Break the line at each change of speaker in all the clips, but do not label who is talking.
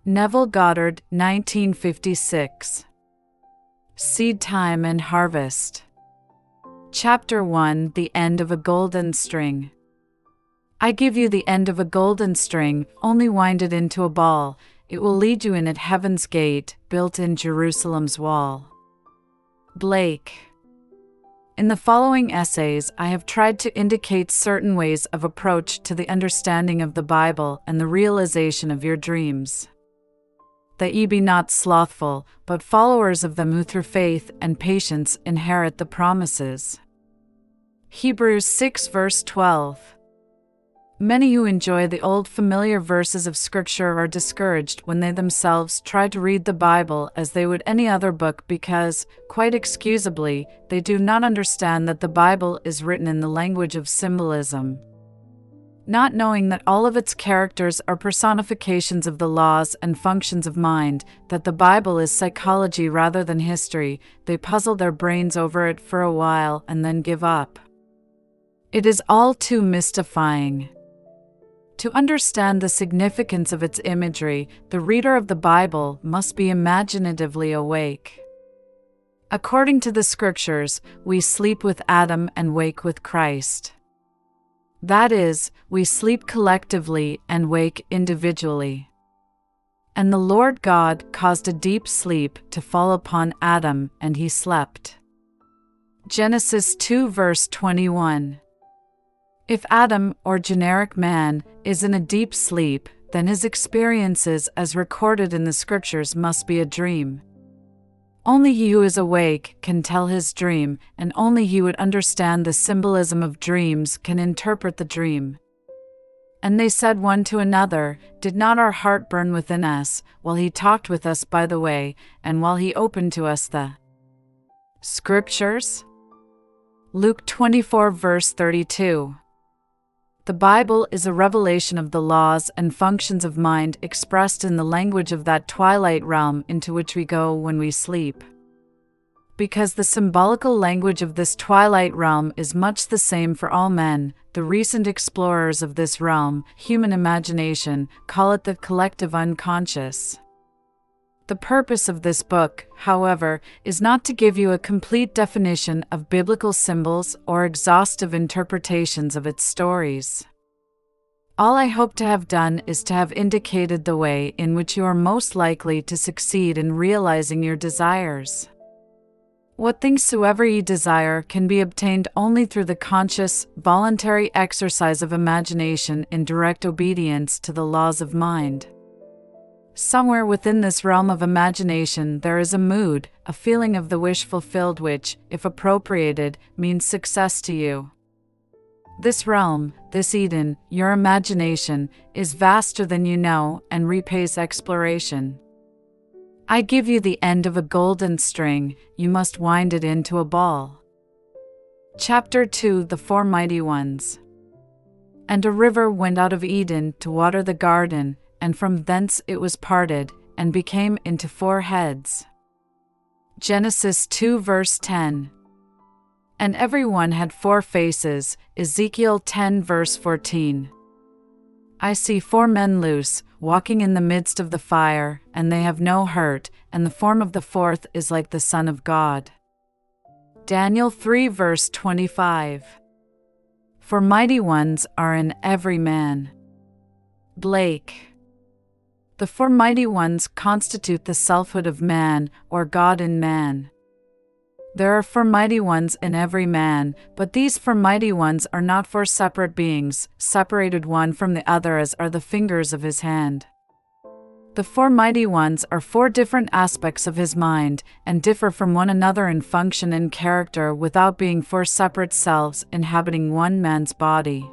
Neville Goddard, 1956. Seedtime and Harvest. Chapter 1: The End of a Golden String. I give you the end of a golden string, only wind it into a ball. It will lead you in at heaven's gate, built in Jerusalem's wall. Blake. In the following essays, I have tried to indicate certain ways of approach to the understanding of the Bible and the realization of your dreams. That ye be not slothful, but followers of them who through faith and patience inherit the promises. Hebrews 6 verse 12. Many who enjoy the old familiar verses of Scripture are discouraged when they themselves try to read the Bible as they would any other book because, quite excusably, they do not understand that the Bible is written in the language of symbolism. Not knowing that all of its characters are personifications of the laws and functions of mind, that the Bible is psychology rather than history, they puzzle their brains over it for a while and then give up. It is all too mystifying. To understand the significance of its imagery, the reader of the Bible must be imaginatively awake. According to the Scriptures, we sleep with Adam and wake with Christ. That is, we sleep collectively and wake individually. And the Lord God caused a deep sleep to fall upon Adam, and he slept. Genesis 2 verse 21. If Adam, or generic man, is in a deep sleep, then his experiences as recorded in the Scriptures must be a dream. Only he who is awake can tell his dream, and only he who would understand the symbolism of dreams can interpret the dream. And they said one to another, "Did not our heart burn within us, while he talked with us by the way, and while he opened to us the Scriptures?" Luke 24 verse 32. The Bible is a revelation of the laws and functions of mind expressed in the language of that twilight realm into which we go when we sleep. Because the symbolical language of this twilight realm is much the same for all men, the recent explorers of this realm, human imagination, call it the collective unconscious. The purpose of this book, however, is not to give you a complete definition of biblical symbols or exhaustive interpretations of its stories. All I hope to have done is to have indicated the way in which you are most likely to succeed in realizing your desires. What things soever ye desire can be obtained only through the conscious, voluntary exercise of imagination in direct obedience to the laws of mind. Somewhere within this realm of imagination there is a mood, a feeling of the wish fulfilled which, if appropriated, means success to you. This realm, this Eden, your imagination, is vaster than you know and repays exploration. I give you the end of a golden string, you must wind it into a ball. Chapter 2: The Four Mighty Ones. And a river went out of Eden to water the garden, and from thence it was parted, and became into four heads. Genesis 2 verse 10. And every one had four faces, Ezekiel 10 verse 14. I see four men loose, walking in the midst of the fire, and they have no hurt, and the form of the fourth is like the Son of God. Daniel 3 verse 25. For mighty ones are in every man. Blake. The four mighty ones constitute the selfhood of man, or God in man. There are four mighty ones in every man, but these four mighty ones are not four separate beings, separated one from the other as are the fingers of his hand. The four mighty ones are four different aspects of his mind, and differ from one another in function and character without being four separate selves inhabiting one man's body.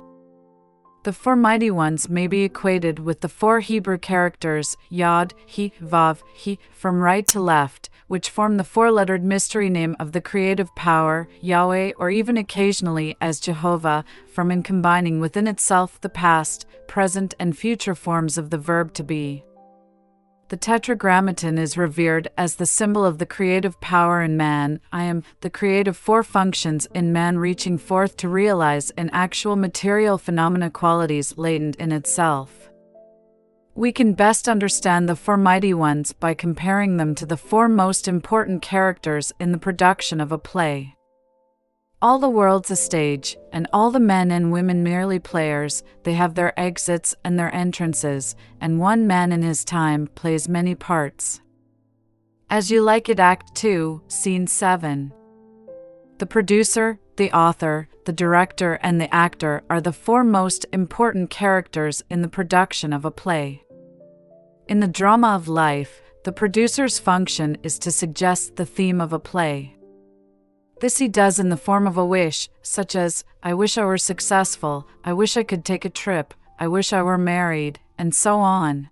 The four mighty ones may be equated with the four Hebrew characters, Yod, He, Vav, He, from right to left, which form the four-lettered mystery name of the creative power, Yahweh, or even occasionally as Jehovah, from in combining within itself the past, present, and future forms of the verb to be. The tetragrammaton is revered as the symbol of the creative power in man. I am the creative four functions in man reaching forth to realize in actual material phenomena qualities latent in itself. We can best understand the four mighty ones by comparing them to the four most important characters in the production of a play. All the world's a stage, and all the men and women merely players. They have their exits and their entrances, and one man in his time plays many parts. As You Like It, Act 2, Scene 7. The producer, the author, the director, and the actor are the four most important characters in the production of a play. In the drama of life, the producer's function is to suggest the theme of a play. This he does in the form of a wish, such as, I wish I were successful, I wish I could take a trip, I wish I were married, and so on.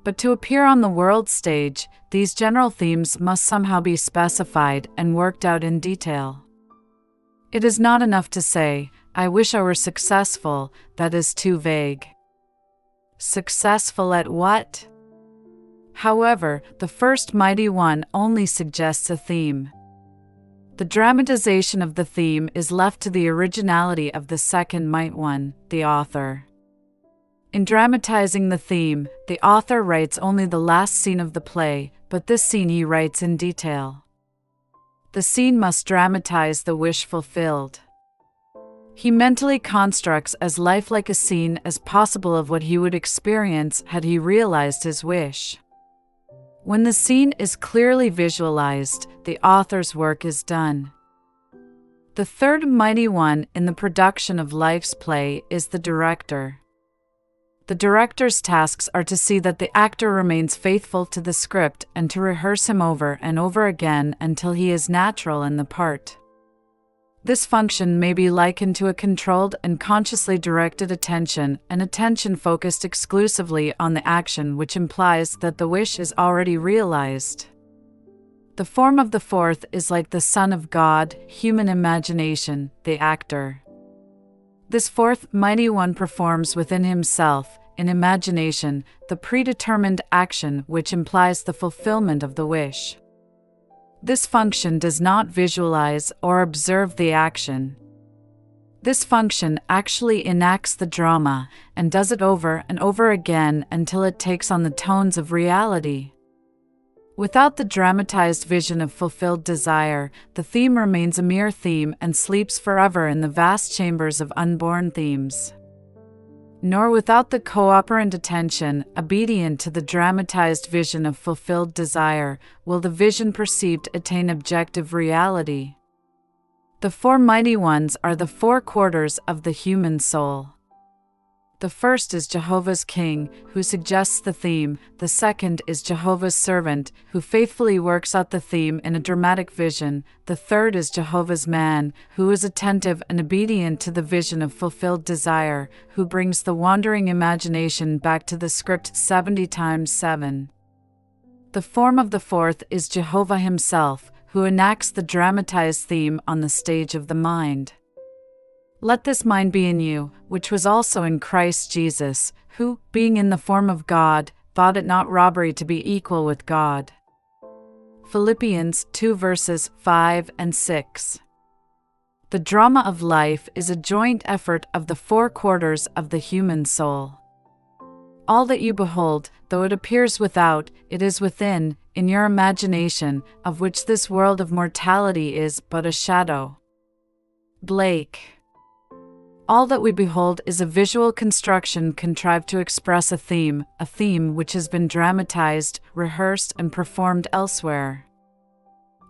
But to appear on the world stage, these general themes must somehow be specified and worked out in detail. It is not enough to say, I wish I were successful, that is too vague. Successful at what? However, the first mighty one only suggests a theme. The dramatization of the theme is left to the originality of the second mighty one, the author. In dramatizing the theme, the author writes only the last scene of the play, but this scene he writes in detail. The scene must dramatize the wish fulfilled. He mentally constructs as lifelike a scene as possible of what he would experience had he realized his wish. When the scene is clearly visualized, the author's work is done. The third mighty one in the production of life's play is the director. The director's tasks are to see that the actor remains faithful to the script and to rehearse him over and over again until he is natural in the part. This function may be likened to a controlled and consciously directed attention, an attention focused exclusively on the action, which implies that the wish is already realized. The form of the fourth is like the Son of God, human imagination, the actor. This fourth mighty one performs within himself, in imagination, the predetermined action which implies the fulfillment of the wish. This function does not visualize or observe the action. This function actually enacts the drama and does it over and over again until it takes on the tones of reality. Without the dramatized vision of fulfilled desire, the theme remains a mere theme and sleeps forever in the vast chambers of unborn themes. Nor without the cooperant attention, obedient to the dramatized vision of fulfilled desire, will the vision perceived attain objective reality. The four mighty ones are the four quarters of the human soul. The first is Jehovah's King, who suggests the theme. The second is Jehovah's Servant, who faithfully works out the theme in a dramatic vision. The third is Jehovah's Man, who is attentive and obedient to the vision of fulfilled desire, who brings the wandering imagination back to the script 70 times 7. The form of the fourth is Jehovah himself, who enacts the dramatized theme on the stage of the mind. Let this mind be in you, which was also in Christ Jesus, who, being in the form of God, thought it not robbery to be equal with God. Philippians 2 verses 5 and 6. The drama of life is a joint effort of the four quarters of the human soul. All that you behold, though it appears without, it is within, in your imagination, of which this world of mortality is but a shadow. Blake. All that we behold is a visual construction contrived to express a theme which has been dramatized, rehearsed, and performed elsewhere.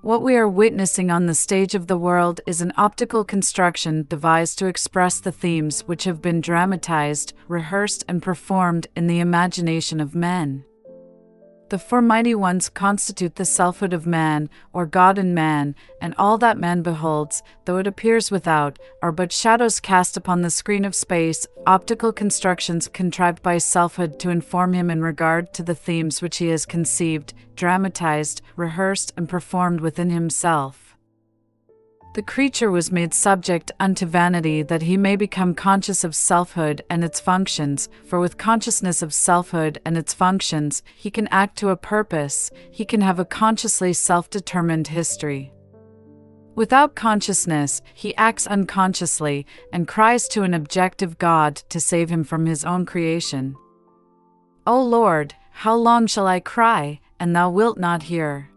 What we are witnessing on the stage of the world is an optical construction devised to express the themes which have been dramatized, rehearsed, and performed in the imagination of men. The four mighty ones constitute the selfhood of man, or God in man, and all that man beholds, though it appears without, are but shadows cast upon the screen of space, optical constructions contrived by selfhood to inform him in regard to the themes which he has conceived, dramatized, rehearsed, and performed within himself. The creature was made subject unto vanity, that he may become conscious of selfhood and its functions, for with consciousness of selfhood and its functions, he can act to a purpose, he can have a consciously self-determined history. Without consciousness, he acts unconsciously, and cries to an objective God to save him from his own creation. O Lord, how long shall I cry, and thou wilt not hear?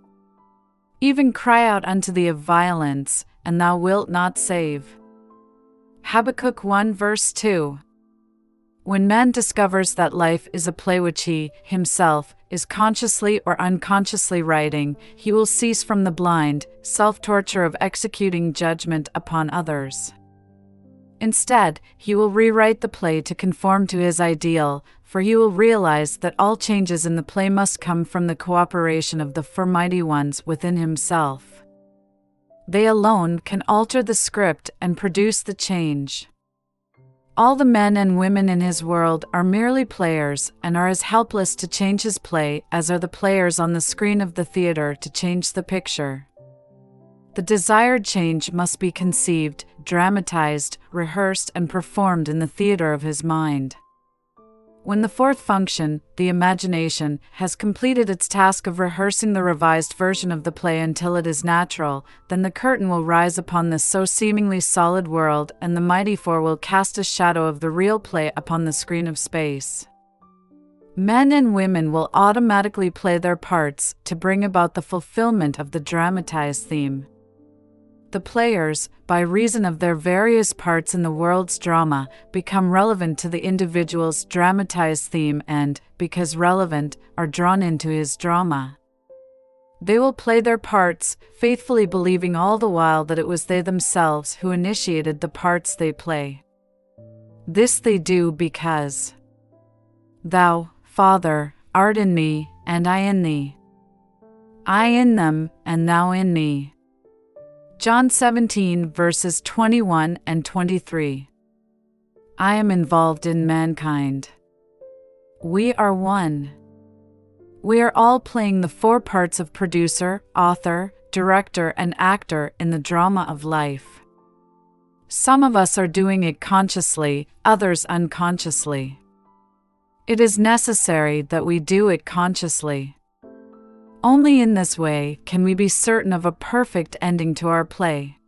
Even cry out unto thee of violence, and thou wilt not save. Habakkuk 1 verse 2. When man discovers that life is a play which he, himself, is consciously or unconsciously writing, he will cease from the blind, self-torture of executing judgment upon others. Instead, he will rewrite the play to conform to his ideal, for he will realize that all changes in the play must come from the cooperation of the four mighty ones within himself. They alone can alter the script and produce the change. All the men and women in his world are merely players and are as helpless to change his play as are the players on the screen of the theater to change the picture. The desired change must be conceived, dramatized, rehearsed, and performed in the theater of his mind. When the fourth function, the imagination, has completed its task of rehearsing the revised version of the play until it is natural, then the curtain will rise upon this so seemingly solid world, and the mighty four will cast a shadow of the real play upon the screen of space. Men and women will automatically play their parts to bring about the fulfillment of the dramatized theme. The players, by reason of their various parts in the world's drama, become relevant to the individual's dramatized theme and, because relevant, are drawn into his drama. They will play their parts, faithfully believing all the while that it was they themselves who initiated the parts they play. This they do because Thou, Father, art in me, and I in thee. I in them, and thou in me. John 17 verses 21 and 23. I am involved in mankind. We are one. We are all playing the four parts of producer, author, director, and actor in the drama of life. Some of us are doing it consciously, others unconsciously. It is necessary that we do it consciously. Only in this way can we be certain of a perfect ending to our play.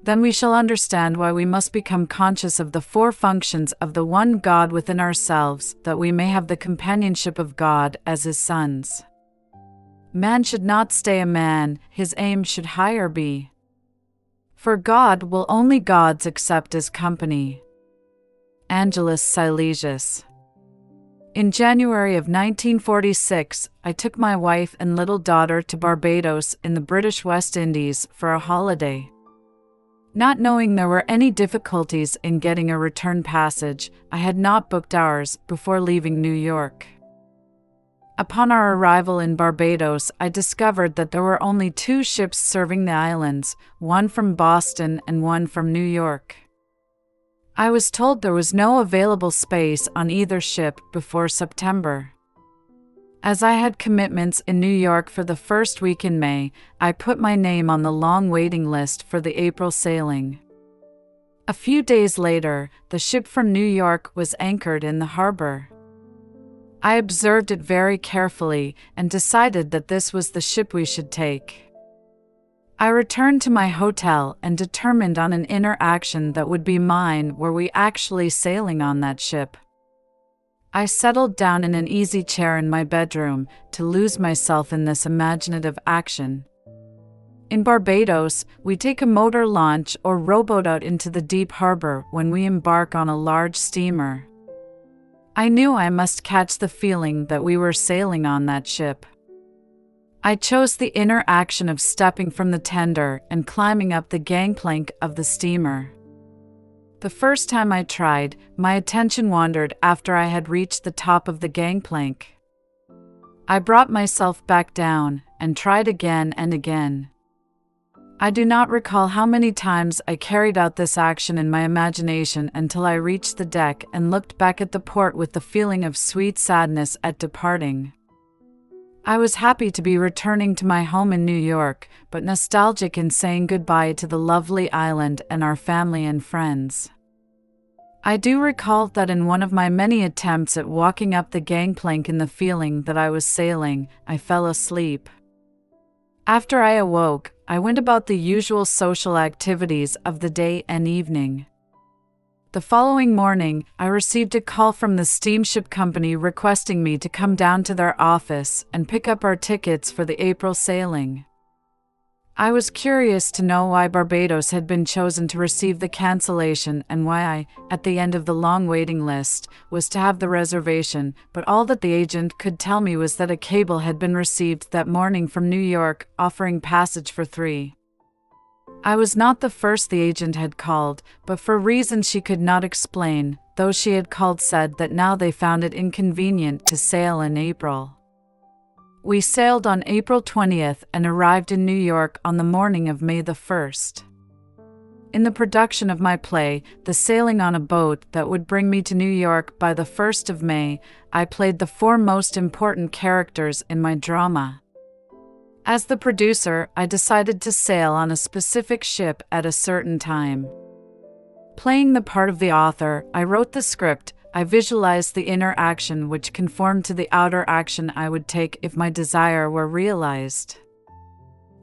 Then we shall understand why we must become conscious of the four functions of the one God within ourselves, that we may have the companionship of God as his sons. Man should not stay a man, his aim should higher be. For God will only gods accept as company. Angelus Silesius. In January of 1946, I took my wife and little daughter to Barbados in the British West Indies for a holiday. Not knowing there were any difficulties in getting a return passage, I had not booked ours before leaving New York. Upon our arrival in Barbados, I discovered that there were only two ships serving the islands, one from Boston and one from New York. I was told there was no available space on either ship before September. As I had commitments in New York for the first week in May, I put my name on the long waiting list for the April sailing. A few days later, the ship from New York was anchored in the harbor. I observed it very carefully and decided that this was the ship we should take. I returned to my hotel and determined on an inner action that would be mine were we actually sailing on that ship. I settled down in an easy chair in my bedroom to lose myself in this imaginative action. In Barbados, we take a motor launch or rowboat out into the deep harbor when we embark on a large steamer. I knew I must catch the feeling that we were sailing on that ship. I chose the inner action of stepping from the tender and climbing up the gangplank of the steamer. The first time I tried, my attention wandered after I had reached the top of the gangplank. I brought myself back down and tried again and again. I do not recall how many times I carried out this action in my imagination until I reached the deck and looked back at the port with the feeling of sweet sadness at departing. I was happy to be returning to my home in New York, but nostalgic in saying goodbye to the lovely island and our family and friends. I do recall that in one of my many attempts at walking up the gangplank in the feeling that I was sailing, I fell asleep. After I awoke, I went about the usual social activities of the day and evening. The following morning, I received a call from the steamship company requesting me to come down to their office and pick up our tickets for the April sailing. I was curious to know why Barbados had been chosen to receive the cancellation and why I, at the end of the long waiting list, was to have the reservation, but all that the agent could tell me was that a cable had been received that morning from New York offering passage for 3. I was not the first the agent had called, but for reasons she could not explain, those she had called said that now they found it inconvenient to sail in April. We sailed on April 20th and arrived in New York on the morning of May the 1st. In the production of my play, The Sailing on a Boat that would bring me to New York by the 1st of May, I played the 4 most important characters in my drama. As the producer, I decided to sail on a specific ship at a certain time. Playing the part of the author, I wrote the script. I visualized the inner action which conformed to the outer action I would take if my desire were realized.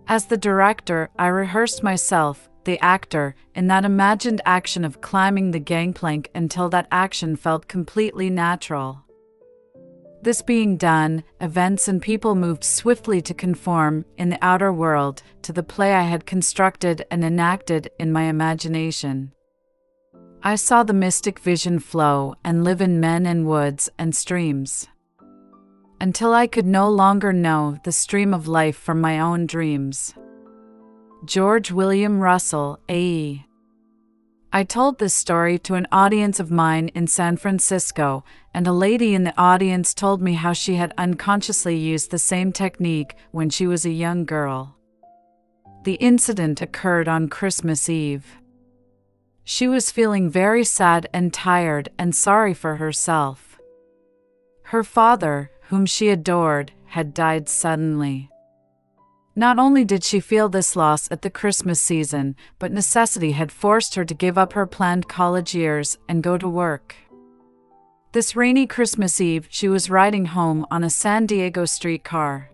As the director, I rehearsed myself, the actor, in that imagined action of climbing the gangplank until that action felt completely natural. This being done, events and people moved swiftly to conform, in the outer world, to the play I had constructed and enacted in my imagination. I saw the mystic vision flow and live in men and woods and streams, until I could no longer know the stream of life from my own dreams. George William Russell, A.E. I told this story to an audience of mine in San Francisco, and a lady in the audience told me how she had unconsciously used the same technique when she was a young girl. The incident occurred on Christmas Eve. She was feeling very sad and tired and sorry for herself. Her father, whom she adored, had died suddenly. Not only did she feel this loss at the Christmas season, but necessity had forced her to give up her planned college years and go to work. This rainy Christmas Eve, she was riding home on a San Diego streetcar.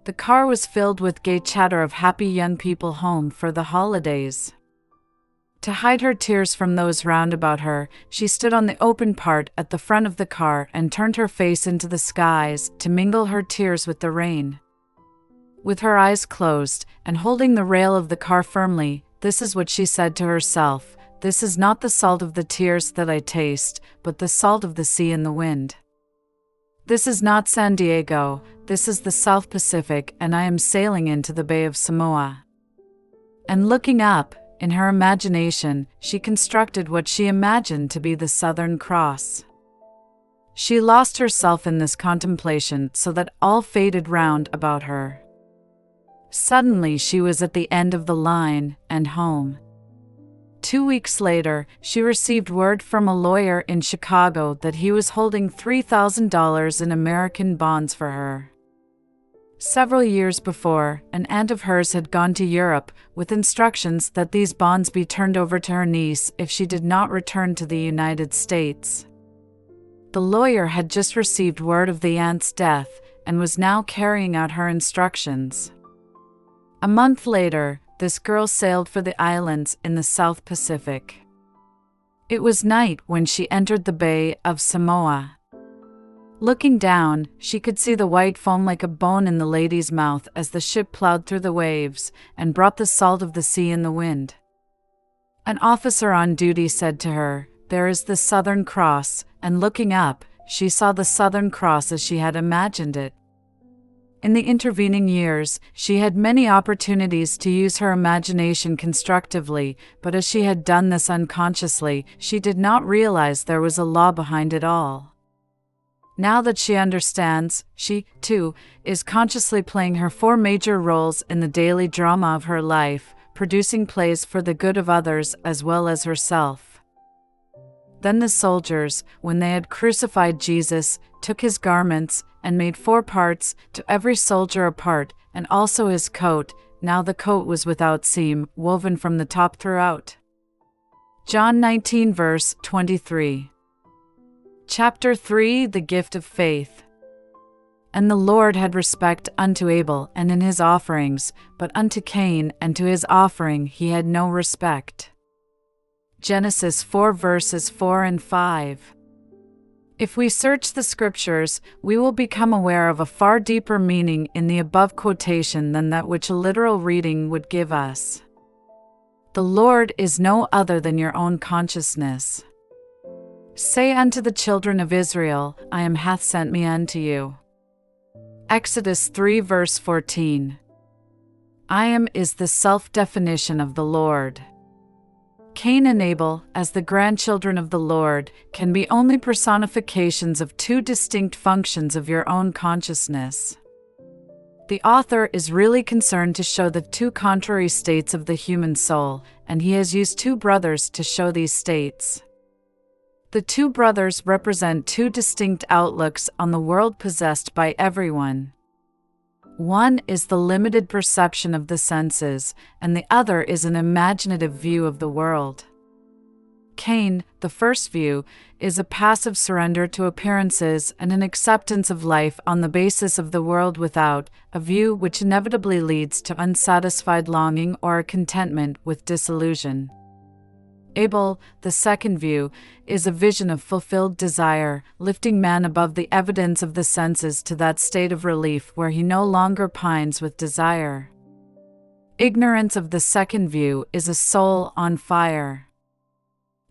The car was filled with gay chatter of happy young people home for the holidays. To hide her tears from those round about her, she stood on the open part at the front of the car and turned her face into the skies to mingle her tears with the rain. With her eyes closed, and holding the rail of the car firmly, this is what she said to herself: "This is not the salt of the tears that I taste, but the salt of the sea and the wind. This is not San Diego, this is the South Pacific, and I am sailing into the Bay of Samoa." And looking up, in her imagination, she constructed what she imagined to be the Southern Cross. She lost herself in this contemplation so that all faded round about her. Suddenly she was at the end of the line and home. 2 weeks later, she received word from a lawyer in Chicago that he was holding $3,000 in American bonds for her. Several years before, an aunt of hers had gone to Europe with instructions that these bonds be turned over to her niece if she did not return to the United States. The lawyer had just received word of the aunt's death and was now carrying out her instructions. A month later, this girl sailed for the islands in the South Pacific. It was night when she entered the Bay of Samoa. Looking down, she could see the white foam like a bone in the lady's mouth as the ship plowed through the waves and brought the salt of the sea and the wind. An officer on duty said to her, "There is the Southern Cross," and looking up, she saw the Southern Cross as she had imagined it. In the intervening years, she had many opportunities to use her imagination constructively, but as she had done this unconsciously, she did not realize there was a law behind it all. Now that she understands, she, too, is consciously playing her 4 major roles in the daily drama of her life, producing plays for the good of others as well as herself. Then the soldiers, when they had crucified Jesus, took his garments, and made 4 parts, to every soldier a part, and also his coat. Now the coat was without seam, woven from the top throughout. John 19 verse 23. Chapter 3 The Gift of Faith. And the Lord had respect unto Abel and in his offerings, but unto Cain and to his offering he had no respect. Genesis 4 verses 4 and 5. If we search the scriptures, we will become aware of a far deeper meaning in the above quotation than that which a literal reading would give us. The Lord is no other than your own consciousness. Say unto the children of Israel, I am hath sent me unto you. Exodus 3 verse 14. I am is the self-definition of the Lord. Cain and Abel, as the grandchildren of the Lord, can be only personifications of 2 distinct functions of your own consciousness. The author is really concerned to show the 2 contrary states of the human soul, and he has used 2 brothers to show these states. The 2 brothers represent 2 distinct outlooks on the world possessed by everyone. One is the limited perception of the senses, and the other is an imaginative view of the world. Cain, the first view, is a passive surrender to appearances and an acceptance of life on the basis of the world without, a view which inevitably leads to unsatisfied longing or a contentment with disillusion. Abel, the second view, is a vision of fulfilled desire, lifting man above the evidence of the senses to that state of relief where he no longer pines with desire. Ignorance of the second view is a soul on fire.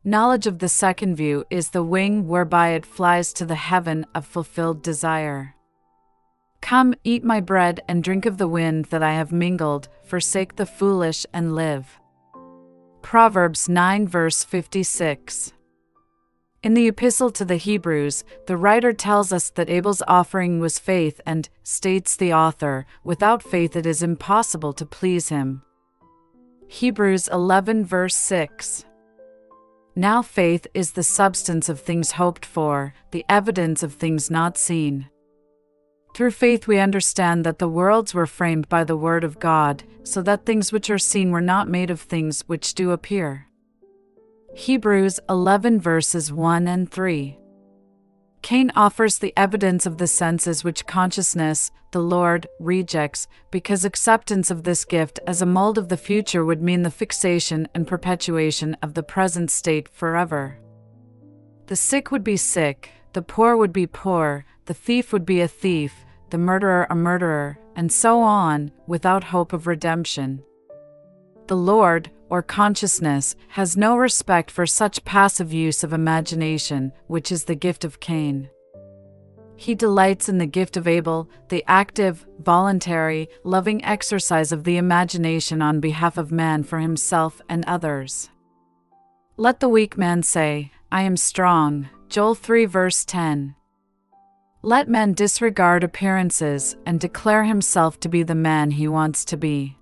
Knowledge of the second view is the wing whereby it flies to the heaven of fulfilled desire. Come, eat my bread and drink of the wind that I have mingled, forsake the foolish and live. Proverbs 9 verse 56. In the Epistle to the Hebrews, the writer tells us that Abel's offering was faith and, states the author, without faith it is impossible to please him. Hebrews 11 verse 6. Now faith is the substance of things hoped for, the evidence of things not seen. Through faith we understand that the worlds were framed by the word of God, so that things which are seen were not made of things which do appear. Hebrews 11 verses 1 and 3. Cain offers the evidence of the senses which consciousness, the Lord, rejects, because acceptance of this gift as a mold of the future would mean the fixation and perpetuation of the present state forever. The sick would be sick, the poor would be poor, the thief would be a thief, the murderer a murderer, and so on, without hope of redemption. The Lord, or consciousness, has no respect for such passive use of imagination, which is the gift of Cain. He delights in the gift of Abel, the active, voluntary, loving exercise of the imagination on behalf of man for himself and others. Let the weak man say, I am strong, Joel 3 verse 10. Let man disregard appearances and declare himself to be the man he wants to be.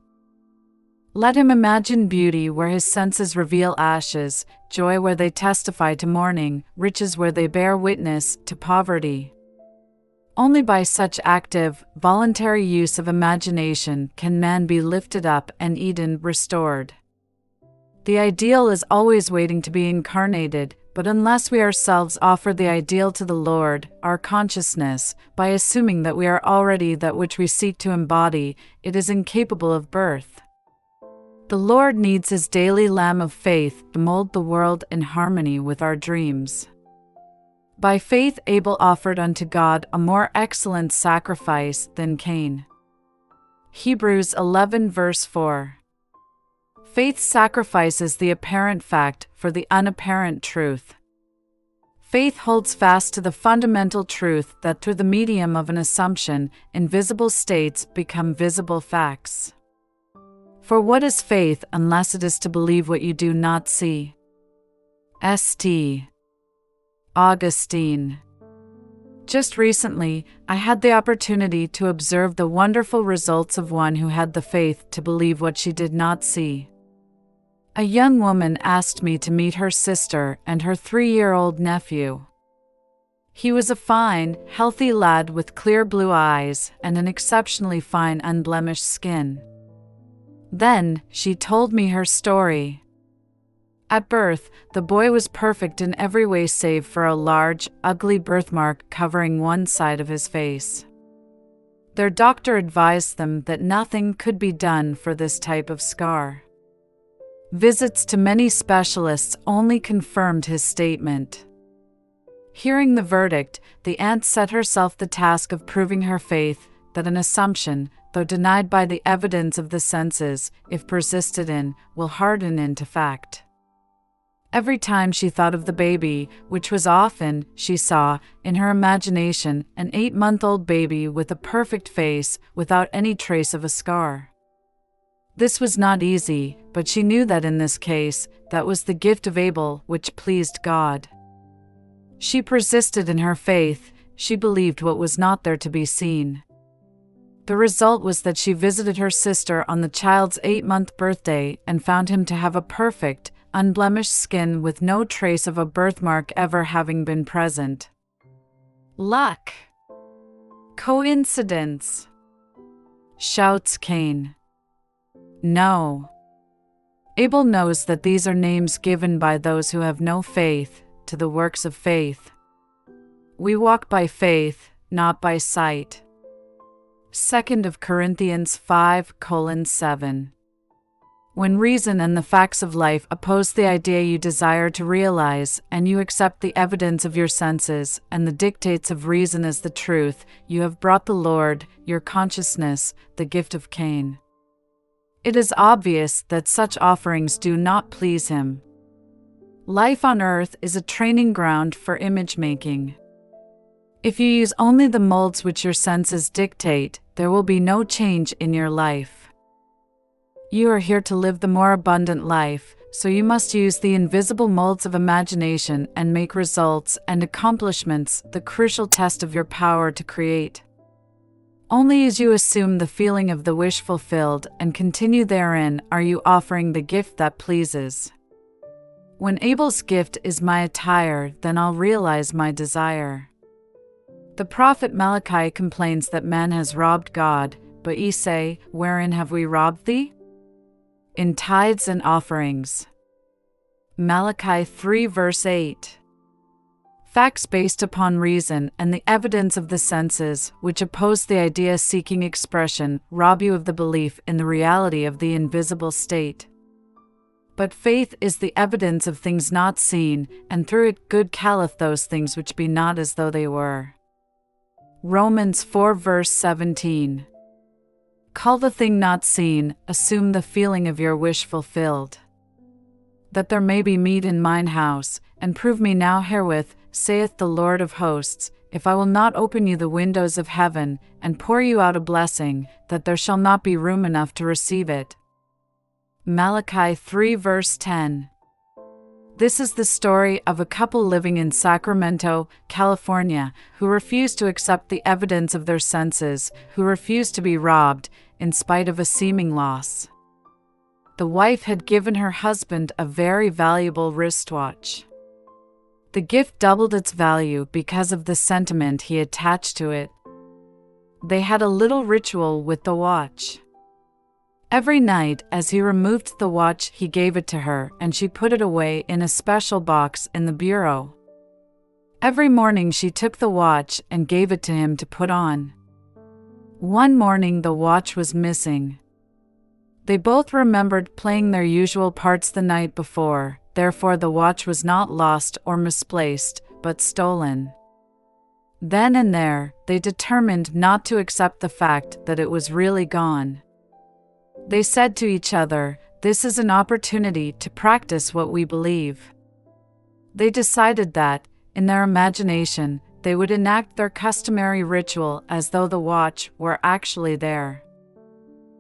Let him imagine beauty where his senses reveal ashes, joy where they testify to mourning, riches where they bear witness to poverty. Only by such active, voluntary use of imagination can man be lifted up and Eden restored. The ideal is always waiting to be incarnated, but unless we ourselves offer the ideal to the Lord, our consciousness, by assuming that we are already that which we seek to embody, it is incapable of birth. The Lord needs his daily lamb of faith to mold the world in harmony with our dreams. By faith Abel offered unto God a more excellent sacrifice than Cain. Hebrews 11 verse 4. Faith sacrifices the apparent fact for the unapparent truth. Faith holds fast to the fundamental truth that through the medium of an assumption, invisible states become visible facts. For what is faith unless it is to believe what you do not see? St. Augustine. Just recently, I had the opportunity to observe the wonderful results of one who had the faith to believe what she did not see. A young woman asked me to meet her sister and her 3-year-old nephew. He was a fine, healthy lad with clear blue eyes and an exceptionally fine, unblemished skin. Then, she told me her story. At birth, the boy was perfect in every way save for a large, ugly birthmark covering one side of his face. Their doctor advised them that nothing could be done for this type of scar. Visits to many specialists only confirmed his statement. Hearing the verdict, the aunt set herself the task of proving her faith that an assumption, though denied by the evidence of the senses, if persisted in, will harden into fact. Every time she thought of the baby, which was often, she saw, in her imagination, an 8-month-old baby with a perfect face, without any trace of a scar. This was not easy, but she knew that in this case, that was the gift of Abel which pleased God. She persisted in her faith. She believed what was not there to be seen. The result was that she visited her sister on the child's 8-month birthday and found him to have a perfect, unblemished skin with no trace of a birthmark ever having been present. Luck. Coincidence? Shouts Cain. No. Abel knows that these are names given by those who have no faith to the works of faith. We walk by faith, not by sight. 2 Corinthians 5:7. When reason and the facts of life oppose the idea you desire to realize, and you accept the evidence of your senses and the dictates of reason as the truth, you have brought the Lord, your consciousness, the gift of Cain. It is obvious that such offerings do not please him. Life on earth is a training ground for image-making. If you use only the molds which your senses dictate, there will be no change in your life. You are here to live the more abundant life, so you must use the invisible molds of imagination and make results and accomplishments the crucial test of your power to create. Only as you assume the feeling of the wish fulfilled and continue therein are you offering the gift that pleases. When Abel's gift is my attire, then I'll realize my desire. The prophet Malachi complains that man has robbed God, but ye say, wherein have we robbed thee? In tithes and offerings. Malachi 3:8. Facts based upon reason and the evidence of the senses, which oppose the idea seeking expression, rob you of the belief in the reality of the invisible state. But faith is the evidence of things not seen, and through it good calleth those things which be not as though they were. Romans 4:17. Call the thing not seen, assume the feeling of your wish fulfilled. That there may be meat in mine house, and prove me now herewith, saith the Lord of hosts, if I will not open you the windows of heaven, and pour you out a blessing, that there shall not be room enough to receive it. Malachi 3:10. This is the story of a couple living in Sacramento, California, who refused to accept the evidence of their senses, who refused to be robbed, in spite of a seeming loss. The wife had given her husband a very valuable wristwatch. The gift doubled its value because of the sentiment he attached to it. They had a little ritual with the watch. Every night, as he removed the watch, he gave it to her, and she put it away in a special box in the bureau. Every morning she took the watch and gave it to him to put on. One morning the watch was missing. They both remembered playing their usual parts the night before, therefore the watch was not lost or misplaced, but stolen. Then and there, they determined not to accept the fact that it was really gone. They said to each other, "This is an opportunity to practice what we believe." They decided that, in their imagination, they would enact their customary ritual as though the watch were actually there.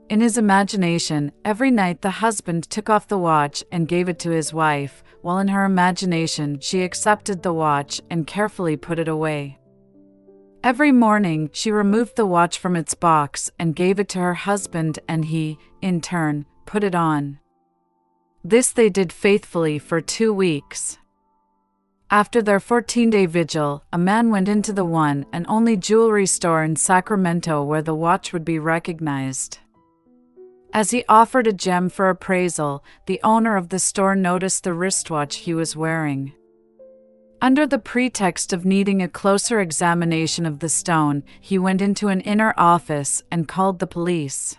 In his imagination, every night the husband took off the watch and gave it to his wife, while in her imagination she accepted the watch and carefully put it away. Every morning she removed the watch from its box and gave it to her husband, and he, in turn, put it on. This they did faithfully for 2 weeks. After their 14-day vigil, a man went into the one and only jewelry store in Sacramento where the watch would be recognized. As he offered a gem for appraisal, the owner of the store noticed the wristwatch he was wearing. Under the pretext of needing a closer examination of the stone, he went into an inner office and called the police.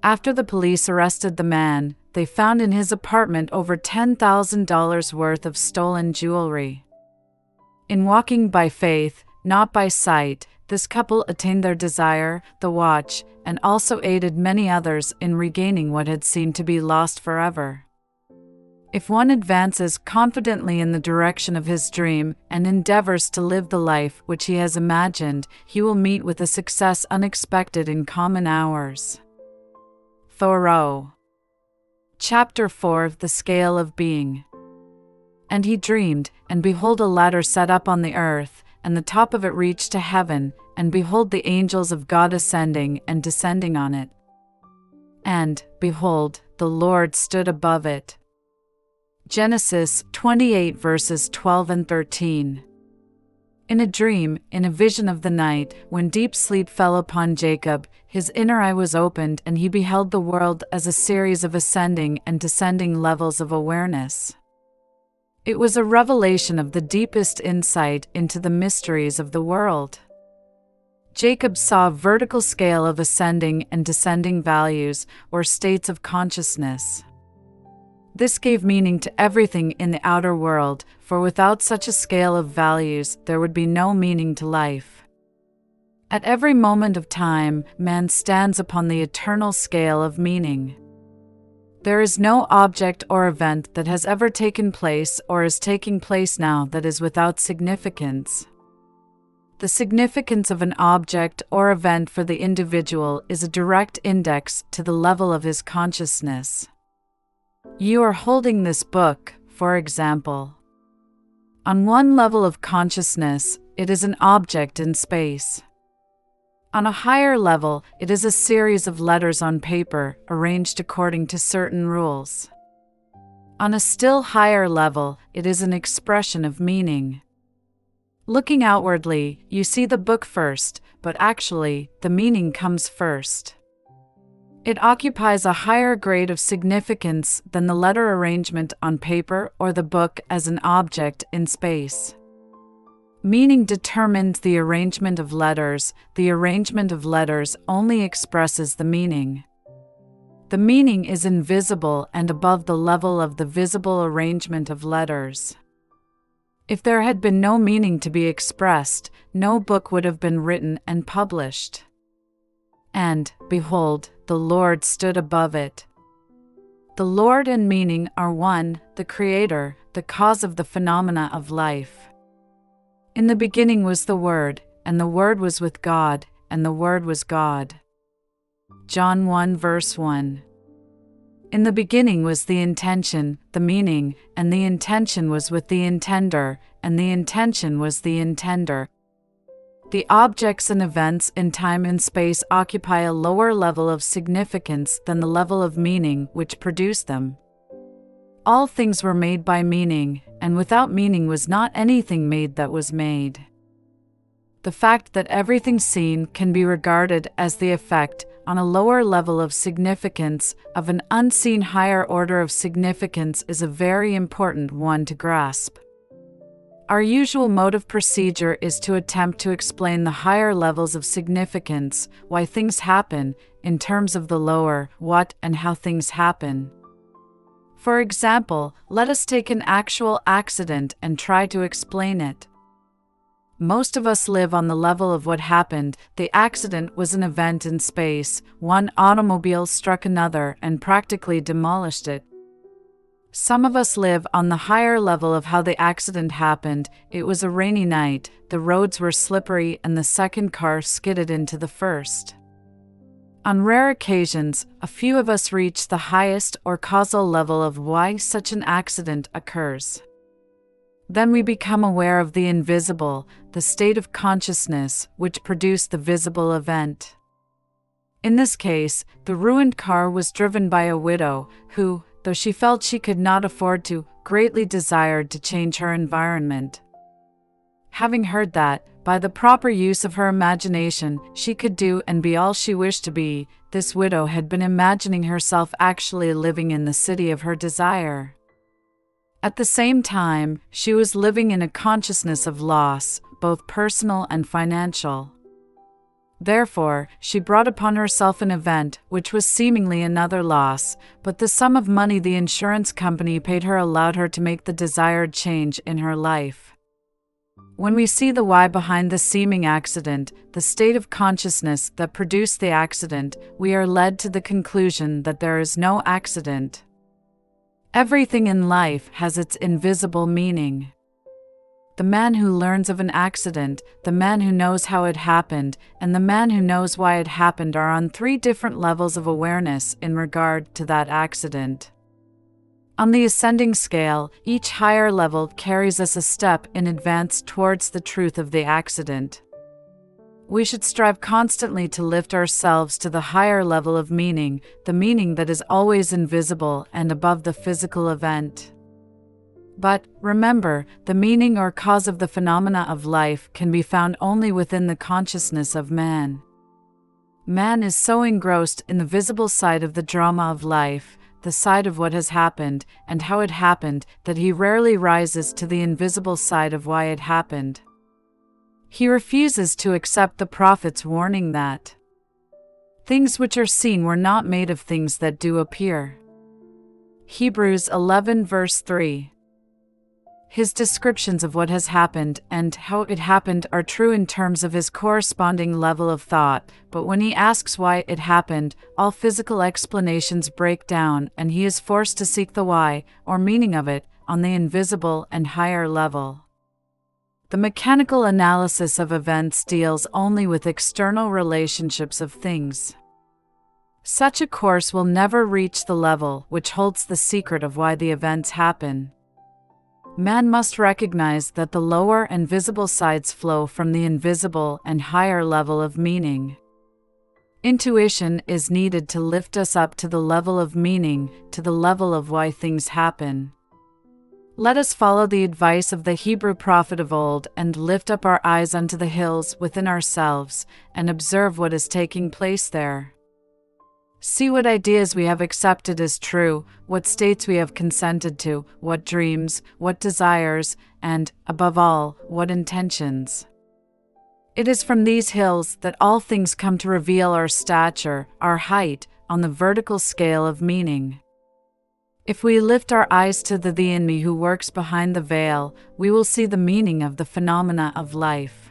After the police arrested the man, they found in his apartment over $10,000 worth of stolen jewelry. In walking by faith, not by sight, this couple attained their desire, the watch, and also aided many others in regaining what had seemed to be lost forever. If one advances confidently in the direction of his dream and endeavors to live the life which he has imagined, he will meet with a success unexpected in common hours. Thoreau. Chapter 4 of The Scale of Being. And he dreamed, and behold, a ladder set up on the earth, and the top of it reached to heaven, and behold, the angels of God ascending and descending on it. And, behold, the Lord stood above it. Genesis 28 verses 12 and 13. In a dream, in a vision of the night, when deep sleep fell upon Jacob, his inner eye was opened and he beheld the world as a series of ascending and descending levels of awareness. It was a revelation of the deepest insight into the mysteries of the world. Jacob saw a vertical scale of ascending and descending values, or states of consciousness. This gave meaning to everything in the outer world, for without such a scale of values, there would be no meaning to life. At every moment of time, man stands upon the eternal scale of meaning. There is no object or event that has ever taken place or is taking place now that is without significance. The significance of an object or event for the individual is a direct index to the level of his consciousness. You are holding this book, for example. On one level of consciousness, it is an object in space. On a higher level, it is a series of letters on paper, arranged according to certain rules. On a still higher level, it is an expression of meaning. Looking outwardly, you see the book first, but actually, the meaning comes first. It occupies a higher grade of significance than the letter arrangement on paper or the book as an object in space. Meaning determines the arrangement of letters. The arrangement of letters only expresses the meaning. The meaning is invisible and above the level of the visible arrangement of letters. If there had been no meaning to be expressed, no book would have been written and published. And, behold, the Lord stood above it. The Lord and meaning are one, the Creator, the cause of the phenomena of life. In the beginning was the Word, and the Word was with God, and the Word was God. John 1 verse 1. In the beginning was the intention, the meaning, and the intention was with the intender, and the intention was the intender. The objects and events in time and space occupy a lower level of significance than the level of meaning which produced them. All things were made by meaning, and without meaning was not anything made that was made. The fact that everything seen can be regarded as the effect, on a lower level of significance, of an unseen higher order of significance is a very important one to grasp. Our usual mode of procedure is to attempt to explain the higher levels of significance, why things happen, in terms of the lower, what and how things happen. For example, let us take an actual accident and try to explain it. Most of us live on the level of what happened. The accident was an event in space. One automobile struck another and practically demolished it. Some of us live on the higher level of how the accident happened. It was a rainy night, the roads were slippery, and the second car skidded into the first. On rare occasions, a few of us reach the highest or causal level of why such an accident occurs. Then we become aware of the invisible, the state of consciousness which produced the visible event. In this case, the ruined car was driven by a widow who, though she felt she could not afford to, greatly desired to change her environment. Having heard that, by the proper use of her imagination, she could do and be all she wished to be, this widow had been imagining herself actually living in the city of her desire. At the same time, she was living in a consciousness of loss, both personal and financial. Therefore, she brought upon herself an event which was seemingly another loss, but the sum of money the insurance company paid her allowed her to make the desired change in her life. When we see the why behind the seeming accident, the state of consciousness that produced the accident, we are led to the conclusion that there is no accident. Everything in life has its invisible meaning. The man who learns of an accident, the man who knows how it happened, and the man who knows why it happened are on three different levels of awareness in regard to that accident. On the ascending scale, each higher level carries us a step in advance towards the truth of the accident. We should strive constantly to lift ourselves to the higher level of meaning, the meaning that is always invisible and above the physical event. But, remember, the meaning or cause of the phenomena of life can be found only within the consciousness of man. Man is so engrossed in the visible side of the drama of life, the side of what has happened and how it happened, that he rarely rises to the invisible side of why it happened. He refuses to accept the prophet's warning that things which are seen were not made of things that do appear. Hebrews 11 verse 3. His descriptions of what has happened and how it happened are true in terms of his corresponding level of thought, but when he asks why it happened, all physical explanations break down and he is forced to seek the why, or meaning of it, on the invisible and higher level. The mechanical analysis of events deals only with external relationships of things. Such a course will never reach the level which holds the secret of why the events happen. Man must recognize that the lower and visible sides flow from the invisible and higher level of meaning. Intuition is needed to lift us up to the level of meaning, to the level of why things happen. Let us follow the advice of the Hebrew prophet of old and lift up our eyes unto the hills within ourselves, and observe what is taking place there. See what ideas we have accepted as true, what states we have consented to, what dreams, what desires, and, above all, what intentions. It is from these hills that all things come to reveal our stature, our height, on the vertical scale of meaning. If we lift our eyes to the enemy who works behind the veil, we will see the meaning of the phenomena of life.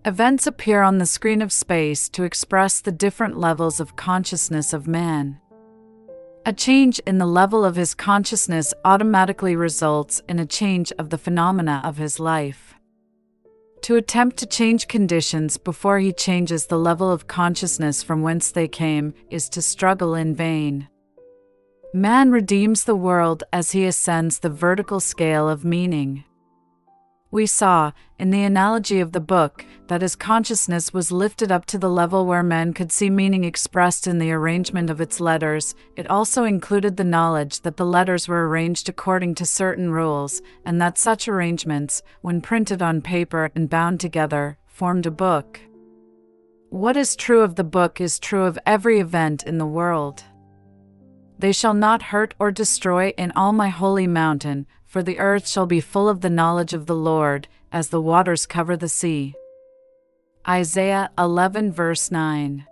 Events appear on the screen of space to express the different levels of consciousness of man. A change in the level of his consciousness automatically results in a change of the phenomena of his life. To attempt to change conditions before he changes the level of consciousness from whence they came is to struggle in vain. Man redeems the world as he ascends the vertical scale of meaning. We saw, in the analogy of the book, that as consciousness was lifted up to the level where men could see meaning expressed in the arrangement of its letters, it also included the knowledge that the letters were arranged according to certain rules, and that such arrangements, when printed on paper and bound together, formed a book. What is true of the book is true of every event in the world. They shall not hurt or destroy in all my holy mountain, for the earth shall be full of the knowledge of the Lord, as the waters cover the sea. Isaiah 11 verse 9.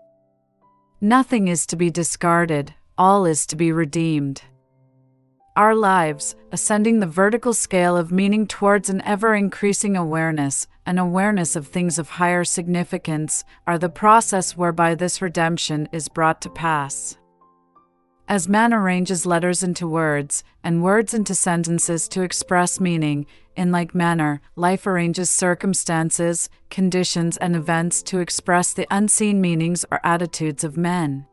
Nothing is to be discarded, all is to be redeemed. Our lives, ascending the vertical scale of meaning towards an ever-increasing awareness, an awareness of things of higher significance, are the process whereby this redemption is brought to pass. As man arranges letters into words, and words into sentences to express meaning, in like manner, life arranges circumstances, conditions, and events to express the unseen meanings or attitudes of men.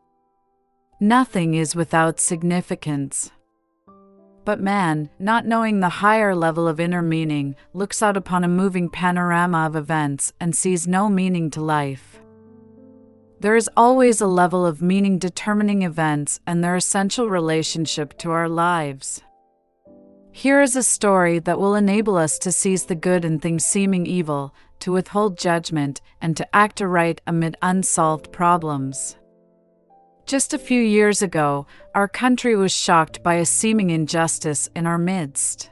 Nothing is without significance. But man, not knowing the higher level of inner meaning, looks out upon a moving panorama of events and sees no meaning to life. There is always a level of meaning determining events and their essential relationship to our lives. Here is a story that will enable us to seize the good in things seeming evil, to withhold judgment, and to act aright amid unsolved problems. Just a few years ago, our country was shocked by a seeming injustice in our midst.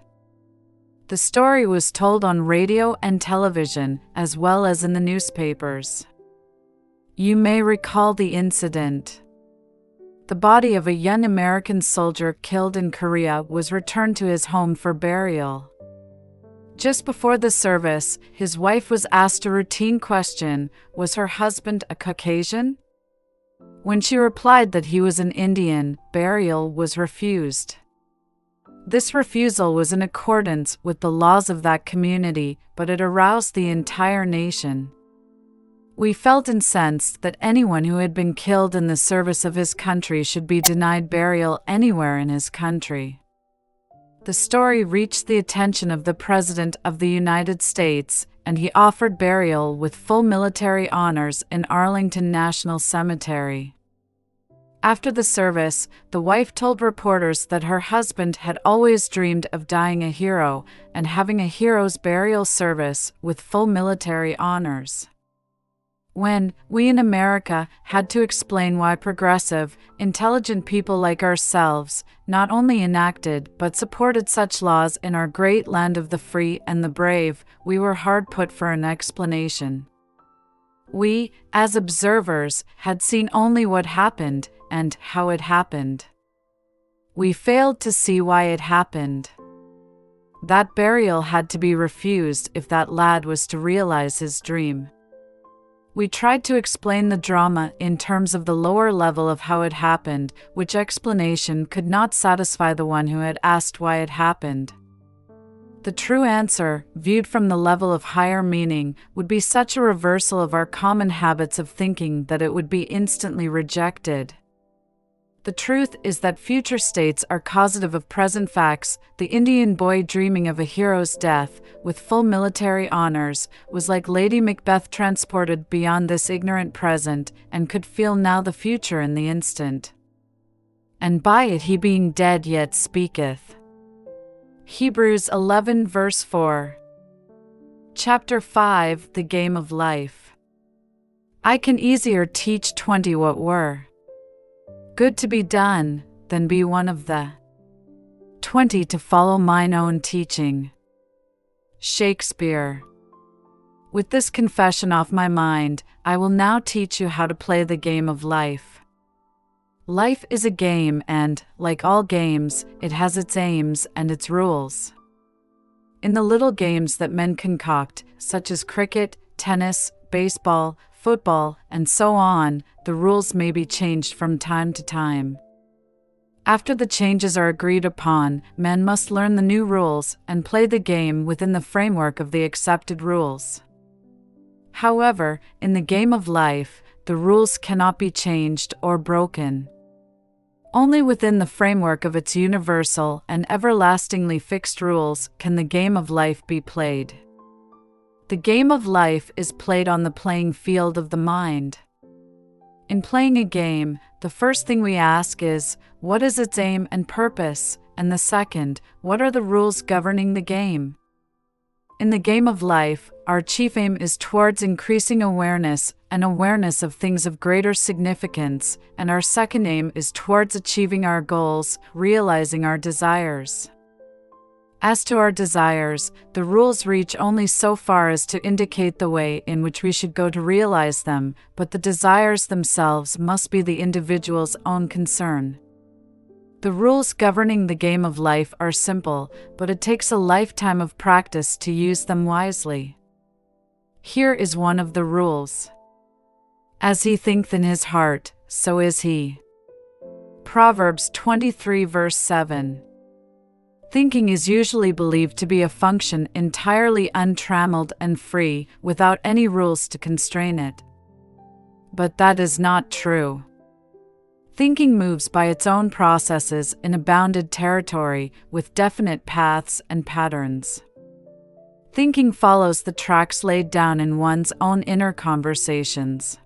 The story was told on radio and television, as well as in the newspapers. You may recall the incident. The body of a young American soldier killed in Korea was returned to his home for burial. Just before the service, his wife was asked a routine question: was her husband a Caucasian? When she replied that he was an Indian, burial was refused. This refusal was in accordance with the laws of that community, but it aroused the entire nation. We felt incensed that anyone who had been killed in the service of his country should be denied burial anywhere in his country. The story reached the attention of the President of the United States, and he offered burial with full military honors in Arlington National Cemetery. After the service, the wife told reporters that her husband had always dreamed of dying a hero and having a hero's burial service with full military honors. When we in America had to explain why progressive, intelligent people like ourselves not only enacted but supported such laws in our great land of the free and the brave, we were hard put for an explanation. We, as observers, had seen only what happened and how it happened. We failed to see why it happened. That burial had to be refused if that lad was to realize his dream. We tried to explain the drama in terms of the lower level of how it happened, which explanation could not satisfy the one who had asked why it happened. The true answer, viewed from the level of higher meaning, would be such a reversal of our common habits of thinking that it would be instantly rejected. The truth is that future states are causative of present facts. The Indian boy dreaming of a hero's death, with full military honors, was like Lady Macbeth transported beyond this ignorant present, and could feel now the future in the instant. And by it he being dead yet speaketh. Hebrews 11 verse 4. Chapter 5, The Game of Life. I can easier teach 20 what were good to be done, than be one of the 20 to follow mine own teaching. Shakespeare. With this confession off my mind, I will now teach you how to play the game of life. Life is a game and, like all games, it has its aims and its rules. In the little games that men concoct, such as cricket, tennis, baseball, football, and so on, the rules may be changed from time to time. After the changes are agreed upon, men must learn the new rules and play the game within the framework of the accepted rules. However, in the game of life, the rules cannot be changed or broken. Only within the framework of its universal and everlastingly fixed rules can the game of life be played. The game of life is played on the playing field of the mind. In playing a game, the first thing we ask is, what is its aim and purpose? And the second, what are the rules governing the game? In the game of life, our chief aim is towards increasing awareness and awareness of things of greater significance, and our second aim is towards achieving our goals, realizing our desires. As to our desires, the rules reach only so far as to indicate the way in which we should go to realize them, but the desires themselves must be the individual's own concern. The rules governing the game of life are simple, but it takes a lifetime of practice to use them wisely. Here is one of the rules. As he thinketh in his heart, so is he. Proverbs 23 verse 7. Thinking is usually believed to be a function entirely untrammeled and free, without any rules to constrain it. But that is not true. Thinking moves by its own processes in a bounded territory, with definite paths and patterns. Thinking follows the tracks laid down in one's own inner conversations.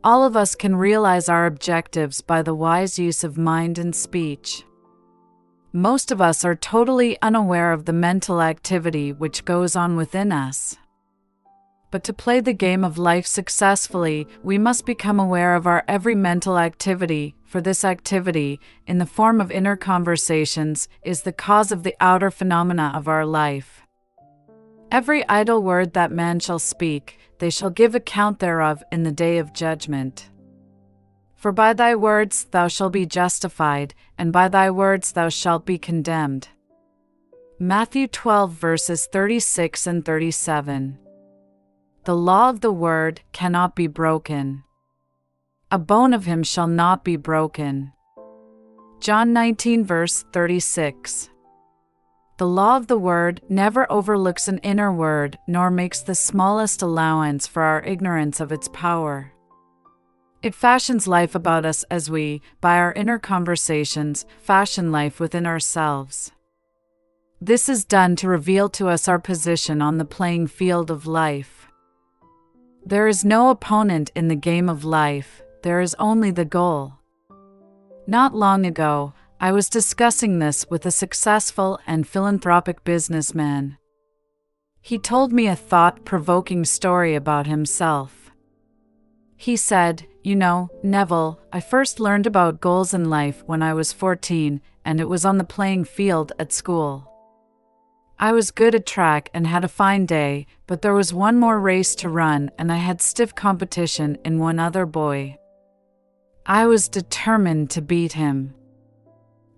All of us can realize our objectives by the wise use of mind and speech. Most of us are totally unaware of the mental activity which goes on within us. But to play the game of life successfully, we must become aware of our every mental activity, for this activity, in the form of inner conversations, is the cause of the outer phenomena of our life. Every idle word that man shall speak, they shall give account thereof in the day of judgment. For by thy words thou shalt be justified, and by thy words thou shalt be condemned. Matthew 12 verses 36 and 37. The law of the word cannot be broken. A bone of him shall not be broken. John 19 verse 36. The law of the word never overlooks an inner word, nor makes the smallest allowance for our ignorance of its power. It fashions life about us as we, by our inner conversations, fashion life within ourselves. This is done to reveal to us our position on the playing field of life. There is no opponent in the game of life, there is only the goal. Not long ago, I was discussing this with a successful and philanthropic businessman. He told me a thought-provoking story about himself. He said, "You know, Neville, I first learned about goals in life when I was 14, and it was on the playing field at school. I was good at track and had a fine day, but there was one more race to run and I had stiff competition in one other boy. I was determined to beat him.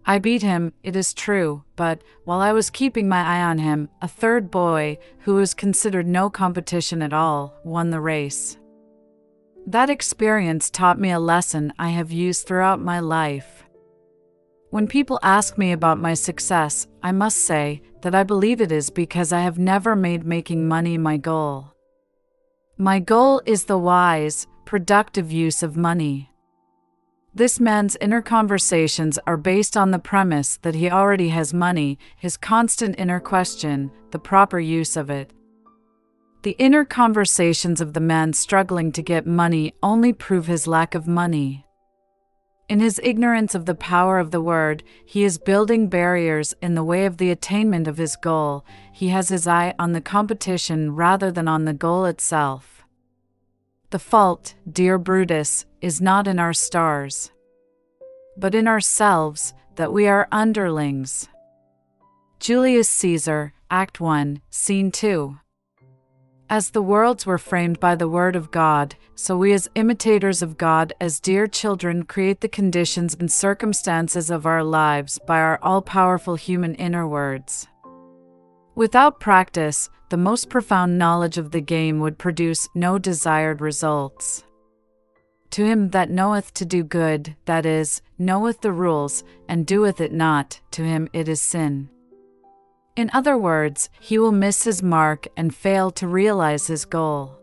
I beat him, it is true, but while I was keeping my eye on him, a third boy, who was considered no competition at all, won the race. That experience taught me a lesson I have used throughout my life. When people ask me about my success, I must say that I believe it is because I have never made making money my goal. My goal is the wise, productive use of money." This man's inner conversations are based on the premise that he already has money, his constant inner question, the proper use of it. The inner conversations of the man struggling to get money only prove his lack of money. In his ignorance of the power of the word, he is building barriers in the way of the attainment of his goal. He has his eye on the competition rather than on the goal itself. The fault, dear Brutus, is not in our stars, but in ourselves, that we are underlings. Julius Caesar, Act 1, Scene 2. As the worlds were framed by the word of God, so we as imitators of God, as dear children, create the conditions and circumstances of our lives by our all-powerful human inner words. Without practice, the most profound knowledge of the game would produce no desired results. To him that knoweth to do good, that is, knoweth the rules, and doeth it not, to him it is sin. In other words, he will miss his mark and fail to realize his goal.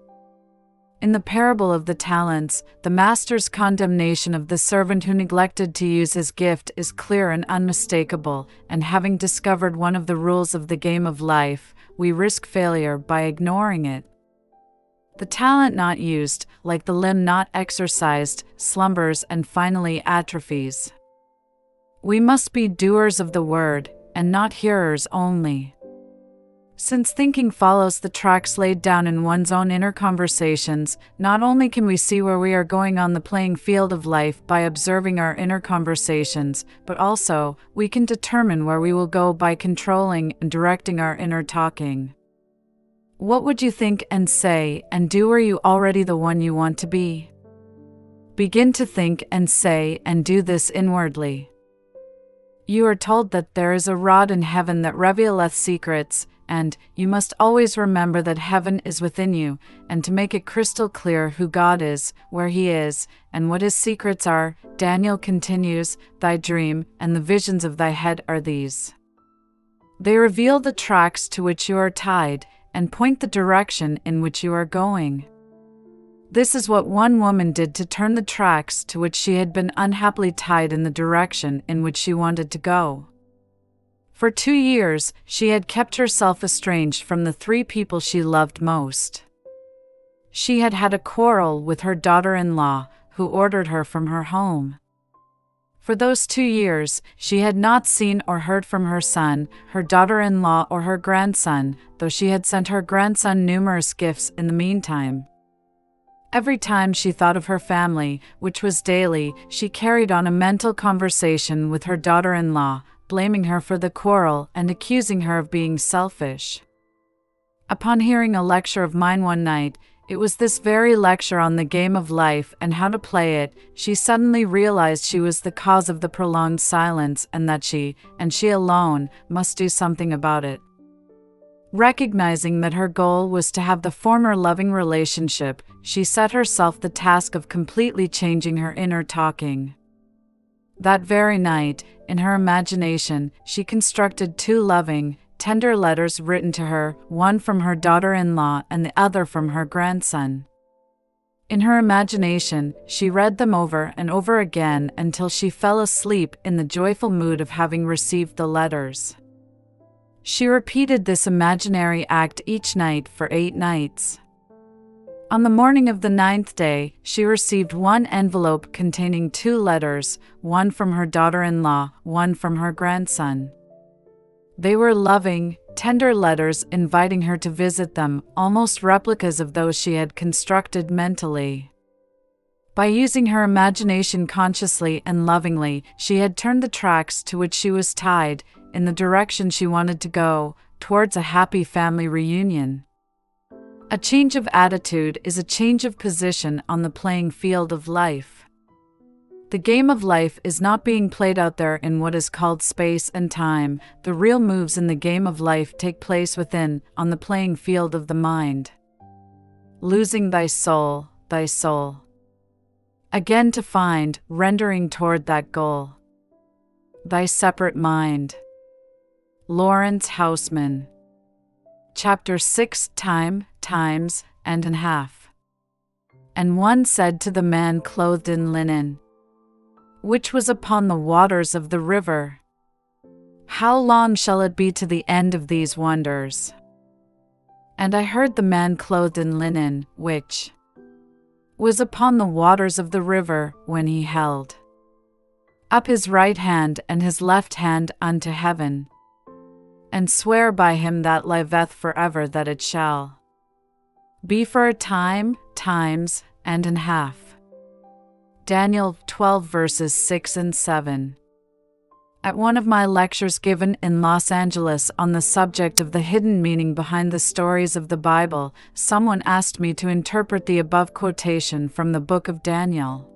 In the parable of the talents, the master's condemnation of the servant who neglected to use his gift is clear and unmistakable, and having discovered one of the rules of the game of life, we risk failure by ignoring it. The talent not used, like the limb not exercised, slumbers and finally atrophies. We must be doers of the word, and not hearers only. Since thinking follows the tracks laid down in one's own inner conversations, not only can we see where we are going on the playing field of life by observing our inner conversations, but also, we can determine where we will go by controlling and directing our inner talking. What would you think and say and do? Are you already the one you want to be? Begin to think and say and do this inwardly. You are told that there is a rod in heaven that revealeth secrets, and you must always remember that heaven is within you, and to make it crystal clear who God is, where He is, and what His secrets are, Daniel continues, thy dream and the visions of thy head are these. They reveal the tracks to which you are tied, and point the direction in which you are going. This is what one woman did to turn the tracks to which she had been unhappily tied in the direction in which she wanted to go. For 2 years, she had kept herself estranged from the 3 people she loved most. She had had a quarrel with her daughter-in-law, who ordered her from her home. For those 2 years, she had not seen or heard from her son, her daughter-in-law, or her grandson, though she had sent her grandson numerous gifts in the meantime. Every time she thought of her family, which was daily, she carried on a mental conversation with her daughter-in-law, blaming her for the quarrel and accusing her of being selfish. Upon hearing a lecture of mine one night, it was this very lecture on the game of life and how to play it, she suddenly realized she was the cause of the prolonged silence and that she, and she alone, must do something about it. Recognizing that her goal was to have the former loving relationship, she set herself the task of completely changing her inner talking. That very night, in her imagination, she constructed 2 loving, tender letters written to her, one from her daughter-in-law and the other from her grandson. In her imagination, she read them over and over again until she fell asleep in the joyful mood of having received the letters. She repeated this imaginary act each night for 8 nights. On the morning of the 9th day, she received one envelope containing 2 letters, one from her daughter-in-law, one from her grandson. They were loving, tender letters inviting her to visit them, almost replicas of those she had constructed mentally. By using her imagination consciously and lovingly, she had turned the tracks to which she was tied, in the direction she wanted to go, towards a happy family reunion. A change of attitude is a change of position on the playing field of life. The game of life is not being played out there in what is called space and time. The real moves in the game of life take place within, on the playing field of the mind. Losing thy soul, thy soul. Again to find, rendering toward that goal. Thy separate mind. Lawrence Houseman. Chapter 6 Time, Times, and a Half. And one said to the man clothed in linen, which was upon the waters of the river, how long shall it be to the end of these wonders? And I heard the man clothed in linen, which was upon the waters of the river, when he held up his right hand and his left hand unto heaven, and swear by him that liveth forever that it shall be for a time, times, and an half. Daniel 12 verses 6 and 7. At one of my lectures given in Los Angeles on the subject of the hidden meaning behind the stories of the Bible, someone asked me to interpret the above quotation from the book of Daniel.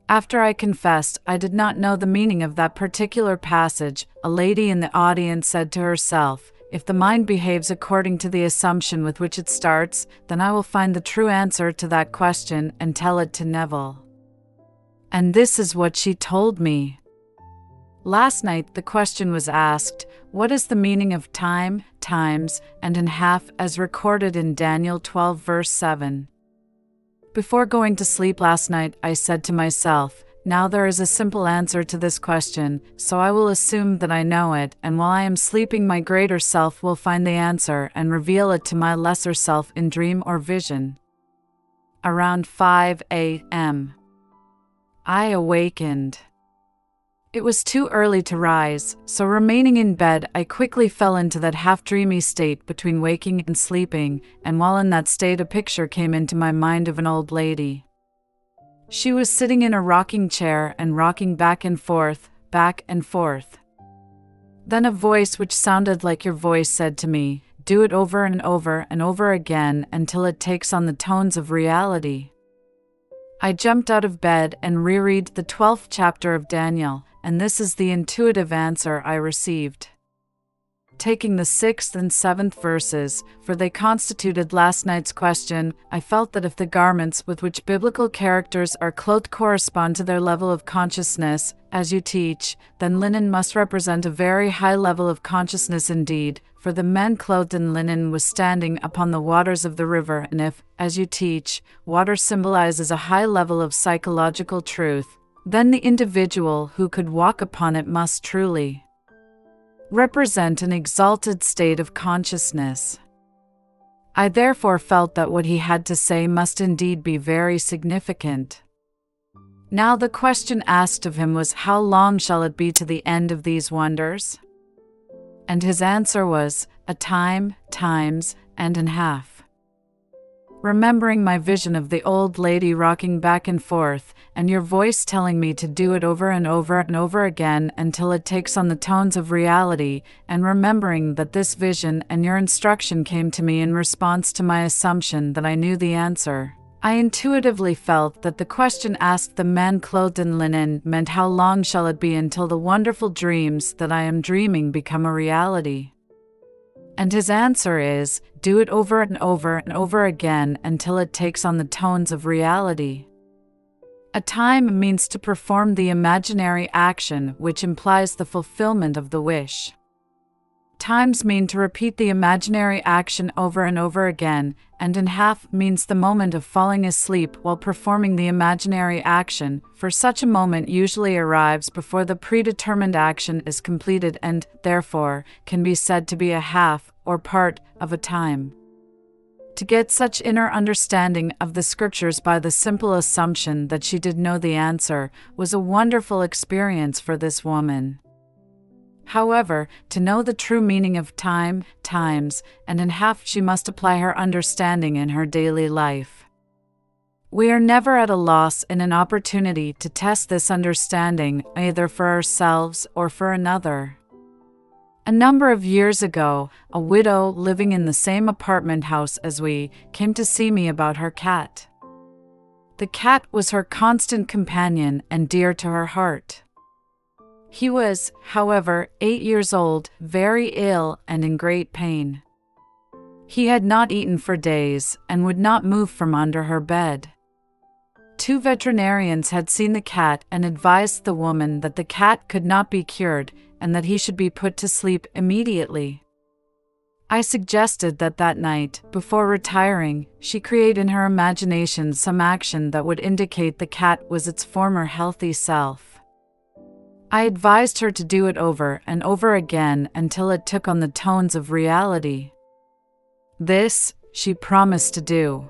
After I confessed I did not know the meaning of that particular passage, a lady in the audience said to herself, if the mind behaves according to the assumption with which it starts, then I will find the true answer to that question and tell it to Neville. And this is what she told me. Last night the question was asked, what is the meaning of time, times, and an half as recorded in Daniel 12 verse 7? Before going to sleep last night I said to myself, now there is a simple answer to this question, so I will assume that I know it, and while I am sleeping my greater self will find the answer and reveal it to my lesser self in dream or vision. Around 5 a.m. I awakened. It was too early to rise, so remaining in bed I quickly fell into that half-dreamy state between waking and sleeping, and while in that state a picture came into my mind of an old lady. She was sitting in a rocking chair and rocking back and forth, back and forth. Then a voice which sounded like your voice said to me, do it over and over and over again until it takes on the tones of reality. I jumped out of bed and reread the 12th chapter of Daniel, and this is the intuitive answer I received. Taking the 6th and 7th verses, for they constituted last night's question, I felt that if the garments with which biblical characters are clothed correspond to their level of consciousness, as you teach, then linen must represent a very high level of consciousness indeed, for the man clothed in linen was standing upon the waters of the river, and if, as you teach, water symbolizes a high level of psychological truth, then the individual who could walk upon it must truly represent an exalted state of consciousness. I therefore felt that what he had to say must indeed be very significant. Now the question asked of him was, how long shall it be to the end of these wonders? And his answer was, a time, times, and a half. Remembering my vision of the old lady rocking back and forth, and your voice telling me to do it over and over and over again until it takes on the tones of reality, and remembering that this vision and your instruction came to me in response to my assumption that I knew the answer, I intuitively felt that the question asked the man clothed in linen meant, how long shall it be until the wonderful dreams that I am dreaming become a reality? And his answer is, do it over and over and over again until it takes on the tones of reality. A time means to perform the imaginary action, which implies the fulfillment of the wish. Times mean to repeat the imaginary action over and over again, and in half means the moment of falling asleep while performing the imaginary action, for such a moment usually arrives before the predetermined action is completed and, therefore, can be said to be a half, or part, of a time. To get such inner understanding of the scriptures by the simple assumption that she did know the answer was a wonderful experience for this woman. However, to know the true meaning of time, times, and in half, she must apply her understanding in her daily life. We are never at a loss in an opportunity to test this understanding, either for ourselves or for another. A number of years ago, a widow living in the same apartment house as we came to see me about her cat. The cat was her constant companion and dear to her heart. He was, however, 8 years old, very ill and in great pain. He had not eaten for days and would not move from under her bed. 2 veterinarians had seen the cat and advised the woman that the cat could not be cured and that he should be put to sleep immediately. I suggested that night, before retiring, she create in her imagination some action that would indicate the cat was its former healthy self. I advised her to do it over and over again until it took on the tones of reality. This, she promised to do.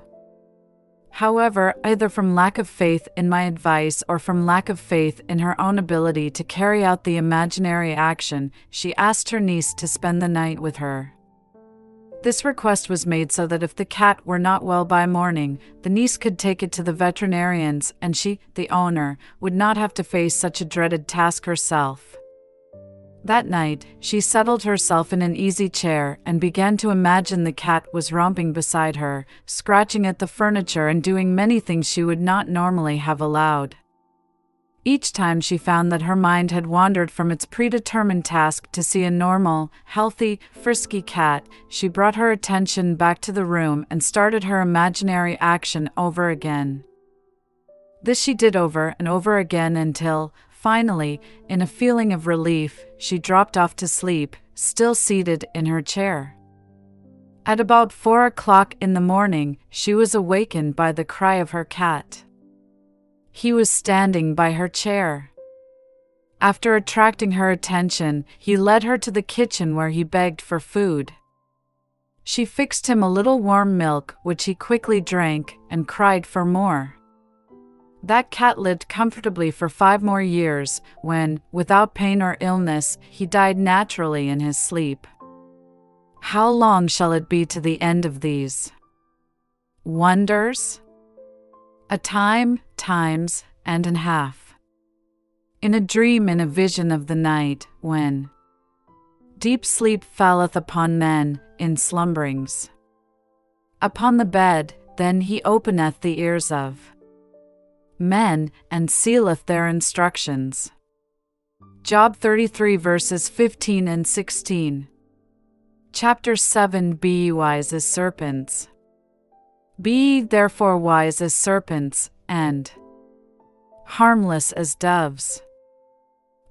However, either from lack of faith in my advice or from lack of faith in her own ability to carry out the imaginary action, she asked her niece to spend the night with her. This request was made so that if the cat were not well by morning, the niece could take it to the veterinarians and she, the owner, would not have to face such a dreaded task herself. That night, she settled herself in an easy chair and began to imagine the cat was romping beside her, scratching at the furniture and doing many things she would not normally have allowed. Each time she found that her mind had wandered from its predetermined task to see a normal, healthy, frisky cat, she brought her attention back to the room and started her imaginary action over again. This she did over and over again until, finally, in a feeling of relief, she dropped off to sleep, still seated in her chair. At about 4 o'clock in the morning, she was awakened by the cry of her cat. He was standing by her chair. After attracting her attention, he led her to the kitchen where he begged for food. She fixed him a little warm milk, which he quickly drank, and cried for more. That cat lived comfortably for 5 more years, when, without pain or illness, he died naturally in his sleep. How long shall it be to the end of these wonders? A time, times, and a half. In a dream in a vision of the night, when deep sleep falleth upon men, in slumberings. Upon the bed, then he openeth the ears of men, and sealeth their instructions. Job 33 verses 15 and 16. Chapter 7. Be ye wise as serpents. Be ye therefore wise as serpents, and harmless as doves.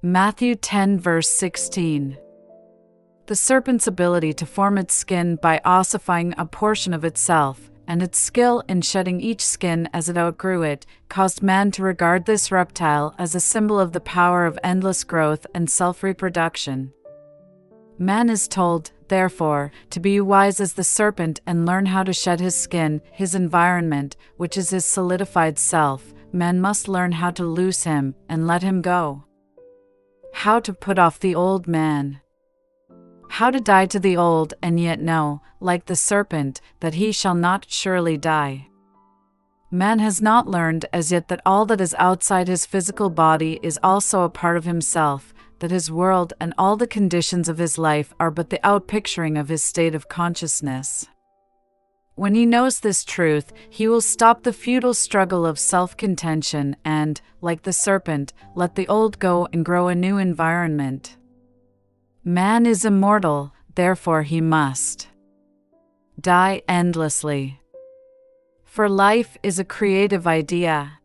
Matthew 10 verse 16. The serpent's ability to form its skin by ossifying a portion of itself, and its skill in shedding each skin as it outgrew it, caused man to regard this reptile as a symbol of the power of endless growth and self-reproduction. Man is told Therefore, to be wise as the serpent and learn how to shed his skin, his environment, which is his solidified self, man must learn how to loose him and let him go. How to put off the old man. How to die to the old and yet know, like the serpent, that he shall not surely die. Man has not learned as yet that all that is outside his physical body is also a part of himself, that his world and all the conditions of his life are but the outpicturing of his state of consciousness. When he knows this truth, he will stop the futile struggle of self-contention and, like the serpent, let the old go and grow a new environment. Man is immortal, therefore he must die endlessly. For life is a creative idea.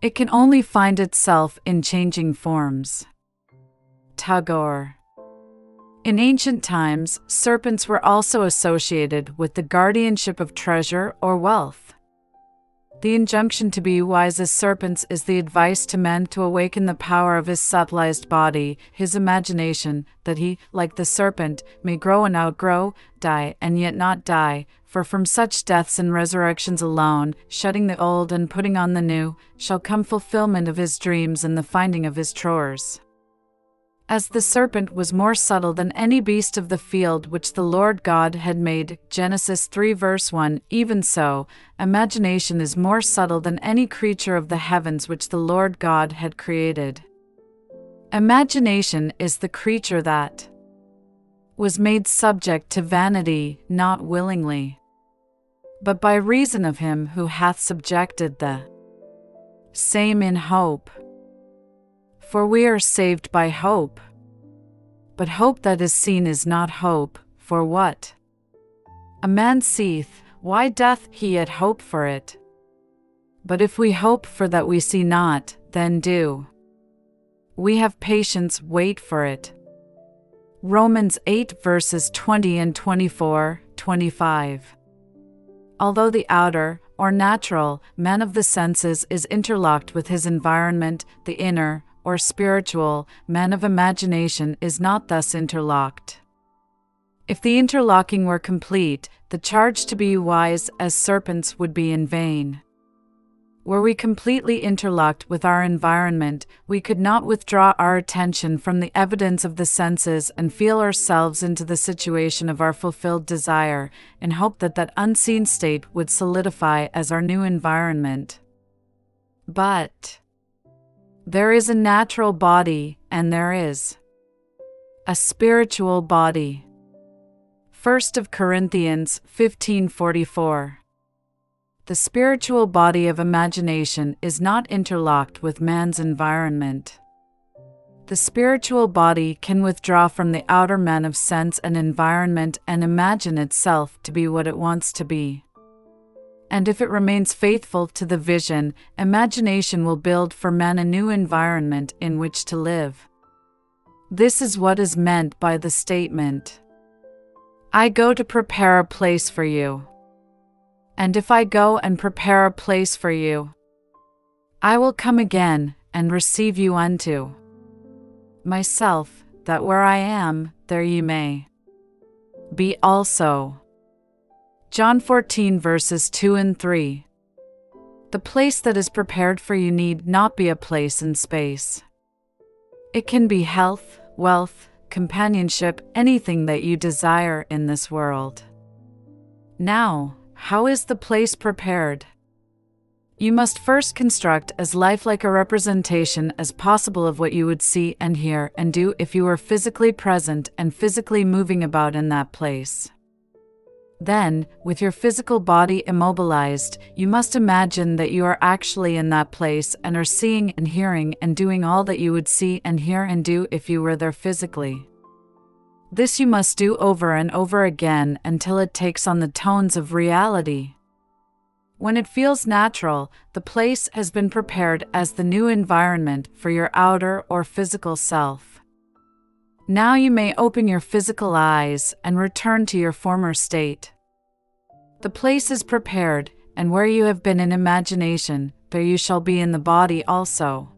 It can only find itself in changing forms. Tagore. In ancient times, serpents were also associated with the guardianship of treasure or wealth. The injunction to be wise as serpents is the advice to man to awaken the power of his subtilized body, his imagination, that he, like the serpent, may grow and outgrow, die and yet not die, for from such deaths and resurrections alone, shedding the old and putting on the new, shall come fulfillment of his dreams and the finding of his treasures. As the serpent was more subtle than any beast of the field which the Lord God had made, Genesis 3 verse 1, even so, imagination is more subtle than any creature of the heavens which the Lord God had created. Imagination is the creature that was made subject to vanity, not willingly, but by reason of him who hath subjected the same in hope. For we are saved by hope. But hope that is seen is not hope, for what a man seeth, why doth he yet hope for it? But if we hope for that we see not, then do we have patience wait for it. Romans 8 verses 20 and 24, 25. Although the outer, or natural, man of the senses is interlocked with his environment, the inner, or spiritual, man of imagination is not thus interlocked. If the interlocking were complete, the charge to be wise as serpents would be in vain. Were we completely interlocked with our environment, we could not withdraw our attention from the evidence of the senses and feel ourselves into the situation of our fulfilled desire, in hope that that unseen state would solidify as our new environment. But there is a natural body, and there is a spiritual body. 1 Corinthians 15:44. The spiritual body of imagination is not interlocked with man's environment. The spiritual body can withdraw from the outer man of sense and environment and imagine itself to be what it wants to be. And if it remains faithful to the vision, imagination will build for man a new environment in which to live. This is what is meant by the statement, I go to prepare a place for you. And if I go and prepare a place for you, I will come again and receive you unto myself, that where I am, there ye may be also. John 14 verses 2 and 3. The place that is prepared for you need not be a place in space. It can be health, wealth, companionship, anything that you desire in this world. Now, how is the place prepared? You must first construct as lifelike a representation as possible of what you would see and hear and do if you were physically present and physically moving about in that place. Then, with your physical body immobilized, you must imagine that you are actually in that place and are seeing and hearing and doing all that you would see and hear and do if you were there physically. This you must do over and over again until it takes on the tones of reality. When it feels natural, the place has been prepared as the new environment for your outer or physical self. Now you may open your physical eyes and return to your former state. The place is prepared, and where you have been in imagination, there you shall be in the body also.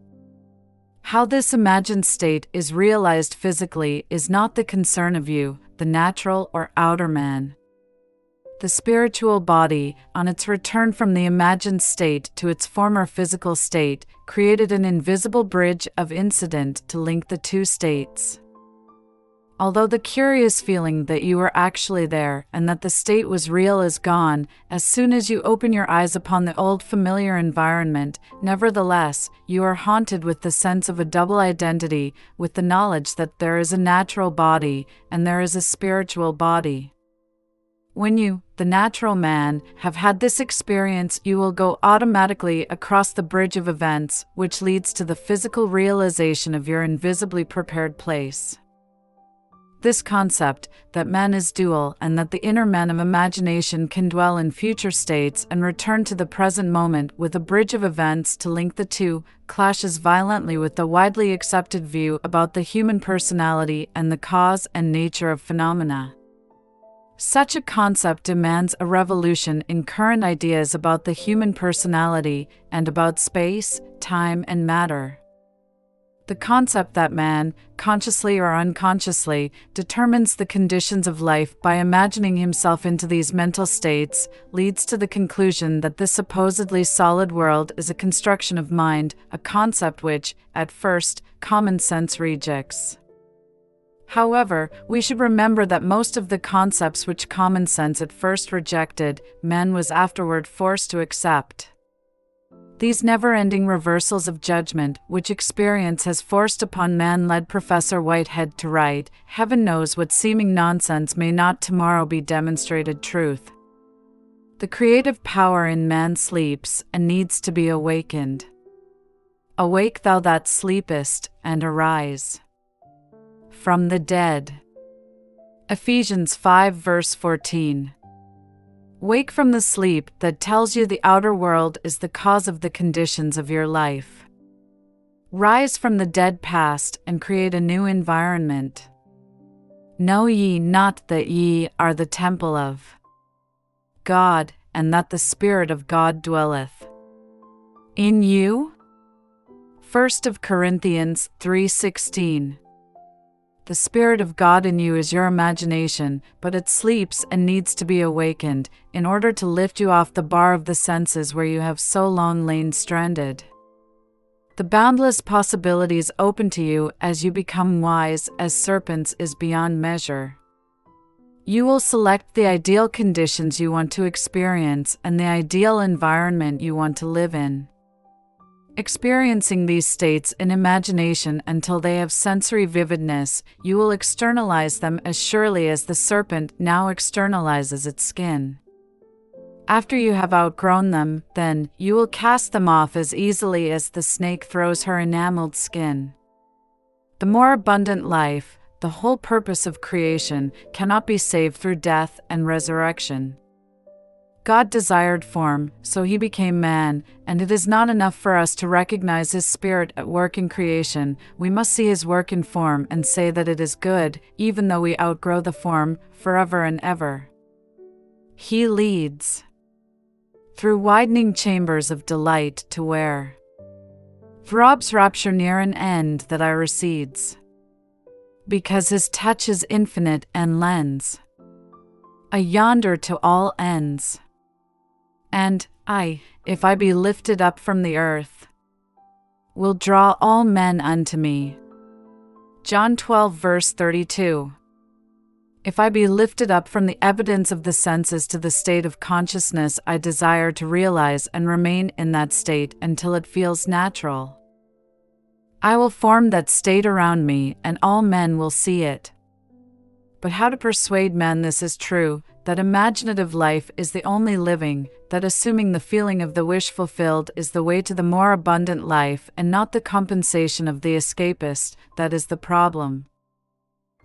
How this imagined state is realized physically is not the concern of you, the natural or outer man. The spiritual body, on its return from the imagined state to its former physical state, created an invisible bridge of incident to link the two states. Although the curious feeling that you were actually there and that the state was real is gone, as soon as you open your eyes upon the old familiar environment, nevertheless, you are haunted with the sense of a double identity, with the knowledge that there is a natural body and there is a spiritual body. When you, the natural man, have had this experience, you will go automatically across the bridge of events, which leads to the physical realization of your invisibly prepared place. This concept, that man is dual and that the inner man of imagination can dwell in future states and return to the present moment with a bridge of events to link the two, clashes violently with the widely accepted view about the human personality and the cause and nature of phenomena. Such a concept demands a revolution in current ideas about the human personality and about space, time, and matter. The concept that man, consciously or unconsciously, determines the conditions of life by imagining himself into these mental states, leads to the conclusion that this supposedly solid world is a construction of mind, a concept which, at first, common sense rejects. However, we should remember that most of the concepts which common sense at first rejected, man was afterward forced to accept. These never-ending reversals of judgment, which experience has forced upon man, led Professor Whitehead to write, "Heaven knows what seeming nonsense may not tomorrow be demonstrated truth." The creative power in man sleeps and needs to be awakened. Awake thou that sleepest, and arise from the dead. Ephesians 5 verse 14. Wake from the sleep that tells you the outer world is the cause of the conditions of your life. Rise from the dead past and create a new environment. Know ye not that ye are the temple of God, and that the Spirit of God dwelleth in you? 1 Corinthians 3:16. The Spirit of God in you is your imagination, but it sleeps and needs to be awakened, in order to lift you off the bar of the senses where you have so long lain stranded. The boundless possibilities open to you as you become wise as serpents is beyond measure. You will select the ideal conditions you want to experience and the ideal environment you want to live in. Experiencing these states in imagination until they have sensory vividness, you will externalize them as surely as the serpent now externalizes its skin. After you have outgrown them, then, you will cast them off as easily as the snake throws her enameled skin. The more abundant life, the whole purpose of creation, cannot be saved through death and resurrection. God desired form, so he became man, and it is not enough for us to recognize his spirit at work in creation. We must see his work in form and say that it is good, even though we outgrow the form, forever and ever. He leads through widening chambers of delight to where throbs rapture near an end that I recedes, because his touch is infinite and lends a yonder to all ends. And I, if I be lifted up from the earth, will draw all men unto me. John 12 verse 32. If I be lifted up from the evidence of the senses to the state of consciousness I desire to realize and remain in that state until it feels natural, I will form that state around me and all men will see it. But how to persuade men this is true, that imaginative life is the only living, that assuming the feeling of the wish fulfilled is the way to the more abundant life and not the compensation of the escapist, that is the problem.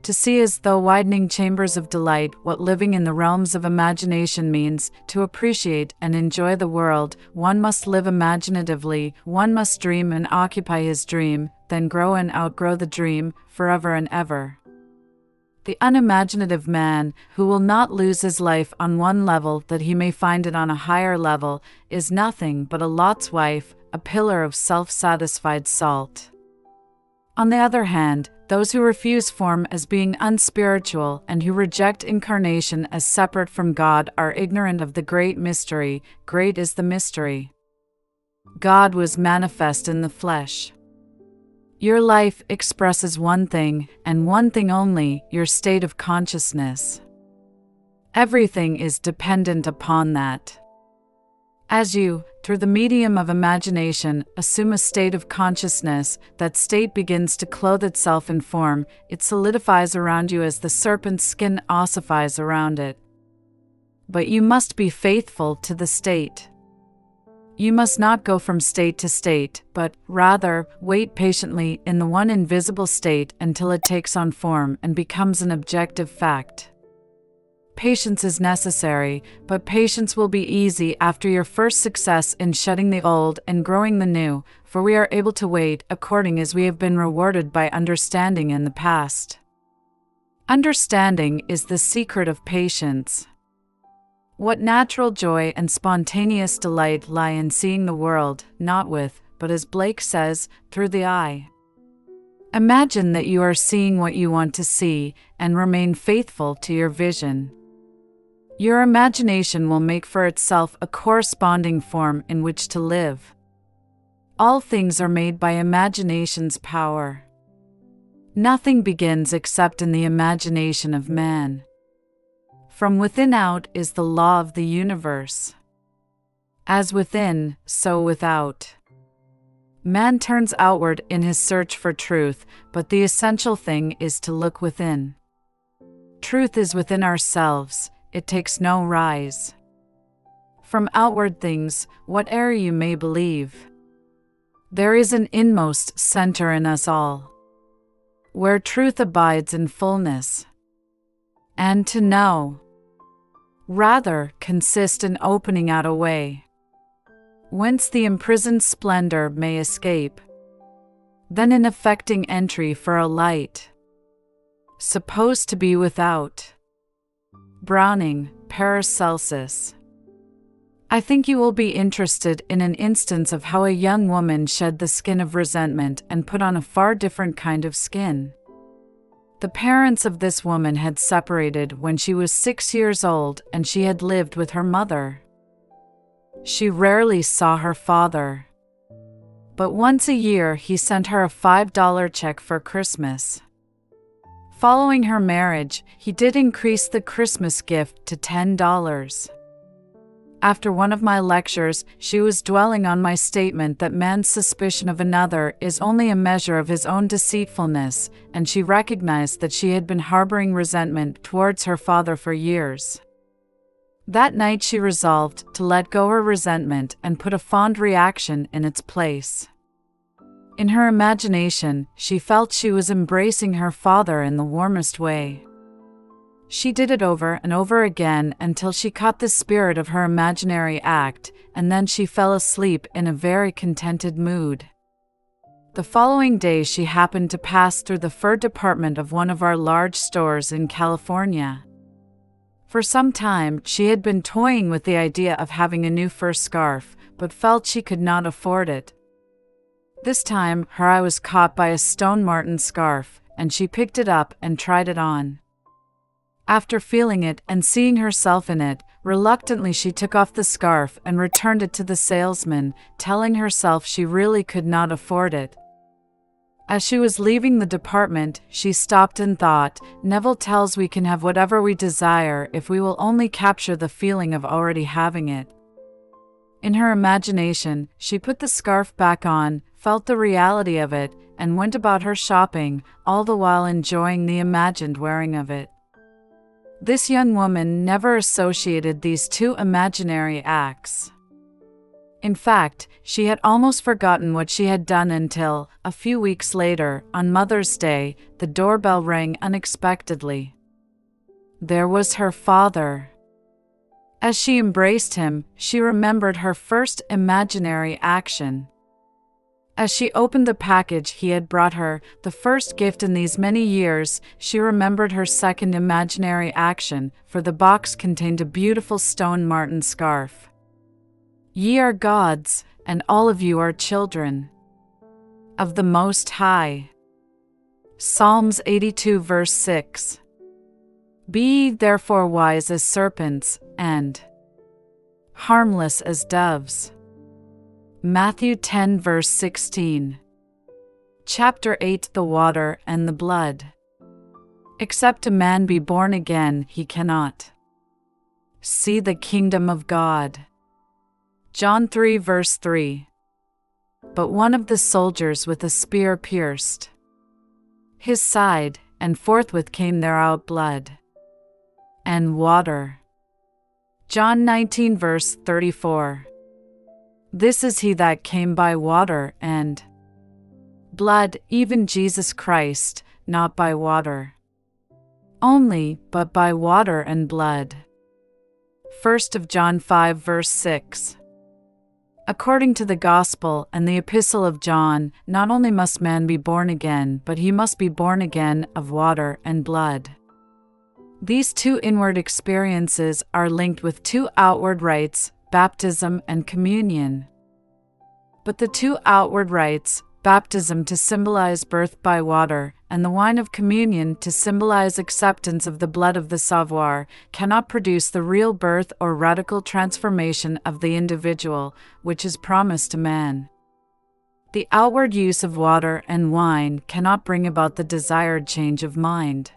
To see as though widening chambers of delight what living in the realms of imagination means, to appreciate and enjoy the world, one must live imaginatively, one must dream and occupy his dream, then grow and outgrow the dream, forever and ever. The unimaginative man, who will not lose his life on one level that he may find it on a higher level, is nothing but a Lot's wife, a pillar of self-satisfied salt. On the other hand, those who refuse form as being unspiritual and who reject incarnation as separate from God are ignorant of the great mystery. Great is the mystery. God was manifest in the flesh. Your life expresses one thing, and one thing only, your state of consciousness. Everything is dependent upon that. As you, through the medium of imagination, assume a state of consciousness, that state begins to clothe itself in form. It solidifies around you as the serpent's skin ossifies around it. But you must be faithful to the state. You must not go from state to state, but, rather, wait patiently in the one invisible state until it takes on form and becomes an objective fact. Patience is necessary, but patience will be easy after your first success in shedding the old and growing the new, for we are able to wait according as we have been rewarded by understanding in the past. Understanding is the secret of patience. What natural joy and spontaneous delight lie in seeing the world, not with, but as Blake says, through the eye. Imagine that you are seeing what you want to see, and remain faithful to your vision. Your imagination will make for itself a corresponding form in which to live. All things are made by imagination's power. Nothing begins except in the imagination of man. From within out is the law of the universe. As within, so without. Man turns outward in his search for truth, but the essential thing is to look within. Truth is within ourselves, it takes no rise from outward things, whate'er you may believe. There is an inmost center in us all, where truth abides in fullness. And to know, rather, consist in opening out a way whence the imprisoned splendor may escape, than in effecting entry for a light supposed to be without. Browning, Paracelsus. I think you will be interested in an instance of how a young woman shed the skin of resentment and put on a far different kind of skin. The parents of this woman had separated when she was 6 years old, and she had lived with her mother. She rarely saw her father, but once a year he sent her a $5 check for Christmas. Following her marriage, he did increase the Christmas gift to $10. After one of my lectures, she was dwelling on my statement that man's suspicion of another is only a measure of his own deceitfulness, and she recognized that she had been harboring resentment towards her father for years. That night she resolved to let go her resentment and put a fond reaction in its place. In her imagination, she felt she was embracing her father in the warmest way. She did it over and over again until she caught the spirit of her imaginary act, and then she fell asleep in a very contented mood. The following day she happened to pass through the fur department of one of our large stores in California. For some time, she had been toying with the idea of having a new fur scarf, but felt she could not afford it. This time, her eye was caught by a stone marten scarf, and she picked it up and tried it on. After feeling it and seeing herself in it, reluctantly she took off the scarf and returned it to the salesman, telling herself she really could not afford it. As she was leaving the department, she stopped and thought, Neville tells we can have whatever we desire if we will only capture the feeling of already having it. In her imagination, she put the scarf back on, felt the reality of it, and went about her shopping, all the while enjoying the imagined wearing of it. This young woman never associated these two imaginary acts. In fact, she had almost forgotten what she had done until, a few weeks later, on Mother's Day, the doorbell rang unexpectedly. There was her father. As she embraced him, she remembered her first imaginary action. As she opened the package he had brought her, the first gift in these many years, she remembered her second imaginary action, for the box contained a beautiful stone marten scarf. Ye are gods, and all of you are children of the Most High. Psalms 82 verse 6. Be ye therefore wise as serpents, and harmless as doves. Matthew 10 verse 16. Chapter 8 The Water and the Blood. Except a man be born again, he cannot see the kingdom of God. John 3 verse 3. But one of the soldiers with a spear pierced his side, and forthwith came there out blood and water. John 19 verse 34. This is he that came by water and blood, even Jesus Christ, not by water only, but by water and blood. 1 John 5 verse 6. According to the Gospel and the Epistle of John, not only must man be born again, but he must be born again of water and blood. These two inward experiences are linked with two outward rites, baptism and communion. But the two outward rites, baptism to symbolize birth by water, and the wine of communion to symbolize acceptance of the blood of the savoir, cannot produce the real birth or radical transformation of the individual, which is promised to man. The outward use of water and wine cannot bring about the desired change of mind.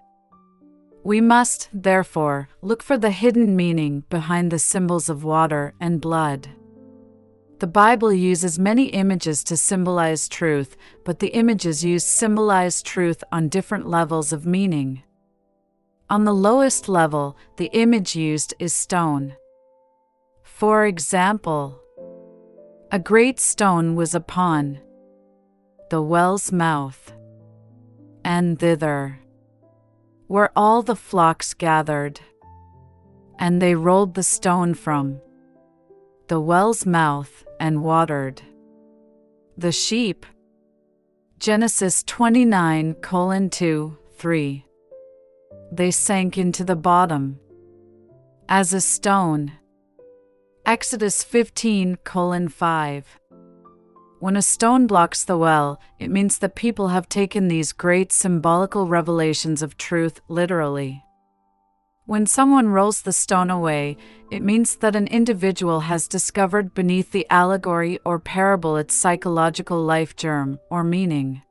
We must, therefore, look for the hidden meaning behind the symbols of water and blood. The Bible uses many images to symbolize truth, but the images used symbolize truth on different levels of meaning. On the lowest level, the image used is stone. For example, a great stone was upon the well's mouth, and thither were all the flocks gathered, and they rolled the stone from the well's mouth and watered the sheep. Genesis 29:2-3. They sank into the bottom as a stone. Exodus 15:5. When a stone blocks the well, it means that people have taken these great symbolical revelations of truth literally. When someone rolls the stone away, it means that an individual has discovered beneath the allegory or parable its psychological life germ or meaning.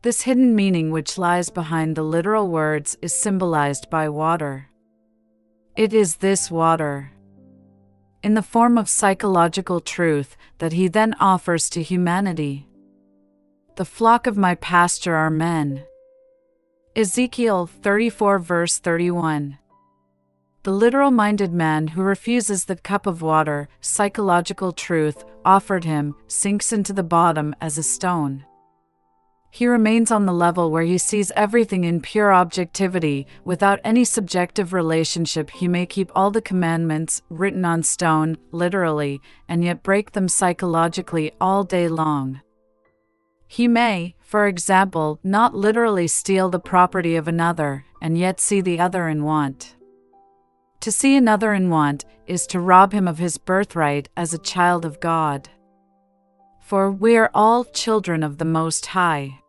This hidden meaning which lies behind the literal words is symbolized by water. It is this water, in the form of psychological truth, that he then offers to humanity. The flock of my pasture are men. Ezekiel 34 verse 31. The literal-minded man who refuses the cup of water, psychological truth, offered him, sinks into the bottom as a stone. He remains on the level where he sees everything in pure objectivity, without any subjective relationship. He may keep all the commandments, written on stone, literally, and yet break them psychologically all day long. He may, for example, not literally steal the property of another, and yet see the other in want. To see another in want is to rob him of his birthright as a child of God. For we are all children of the Most High.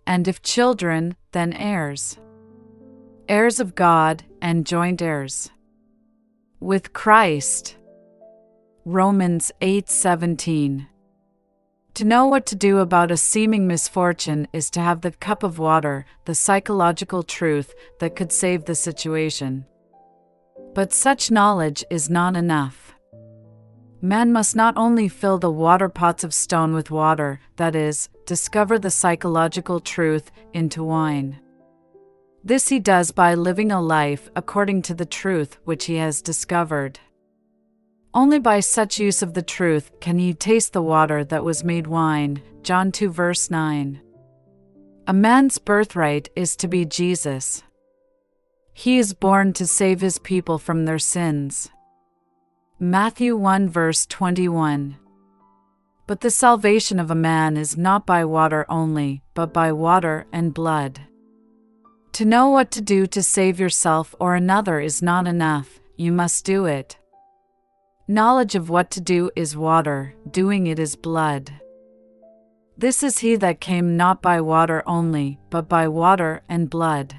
And if children, then heirs. Heirs of God and joint heirs with Christ. Romans 8:17. To know what to do about a seeming misfortune is to have the cup of water, the psychological truth that could save the situation. But such knowledge is not enough. Man must not only fill the water pots of stone with water, that is, discover the psychological truth, into wine. This he does by living a life according to the truth which he has discovered. Only by such use of the truth can he taste the water that was made wine. John 2 verse 9. A man's birthright is to be Jesus. He is born to save his people from their sins. Matthew 1 verse 21. But the salvation of a man is not by water only, but by water and blood. To know what to do to save yourself or another is not enough, you must do it. Knowledge of what to do is water, doing it is blood. This is he that came not by water only, but by water and blood.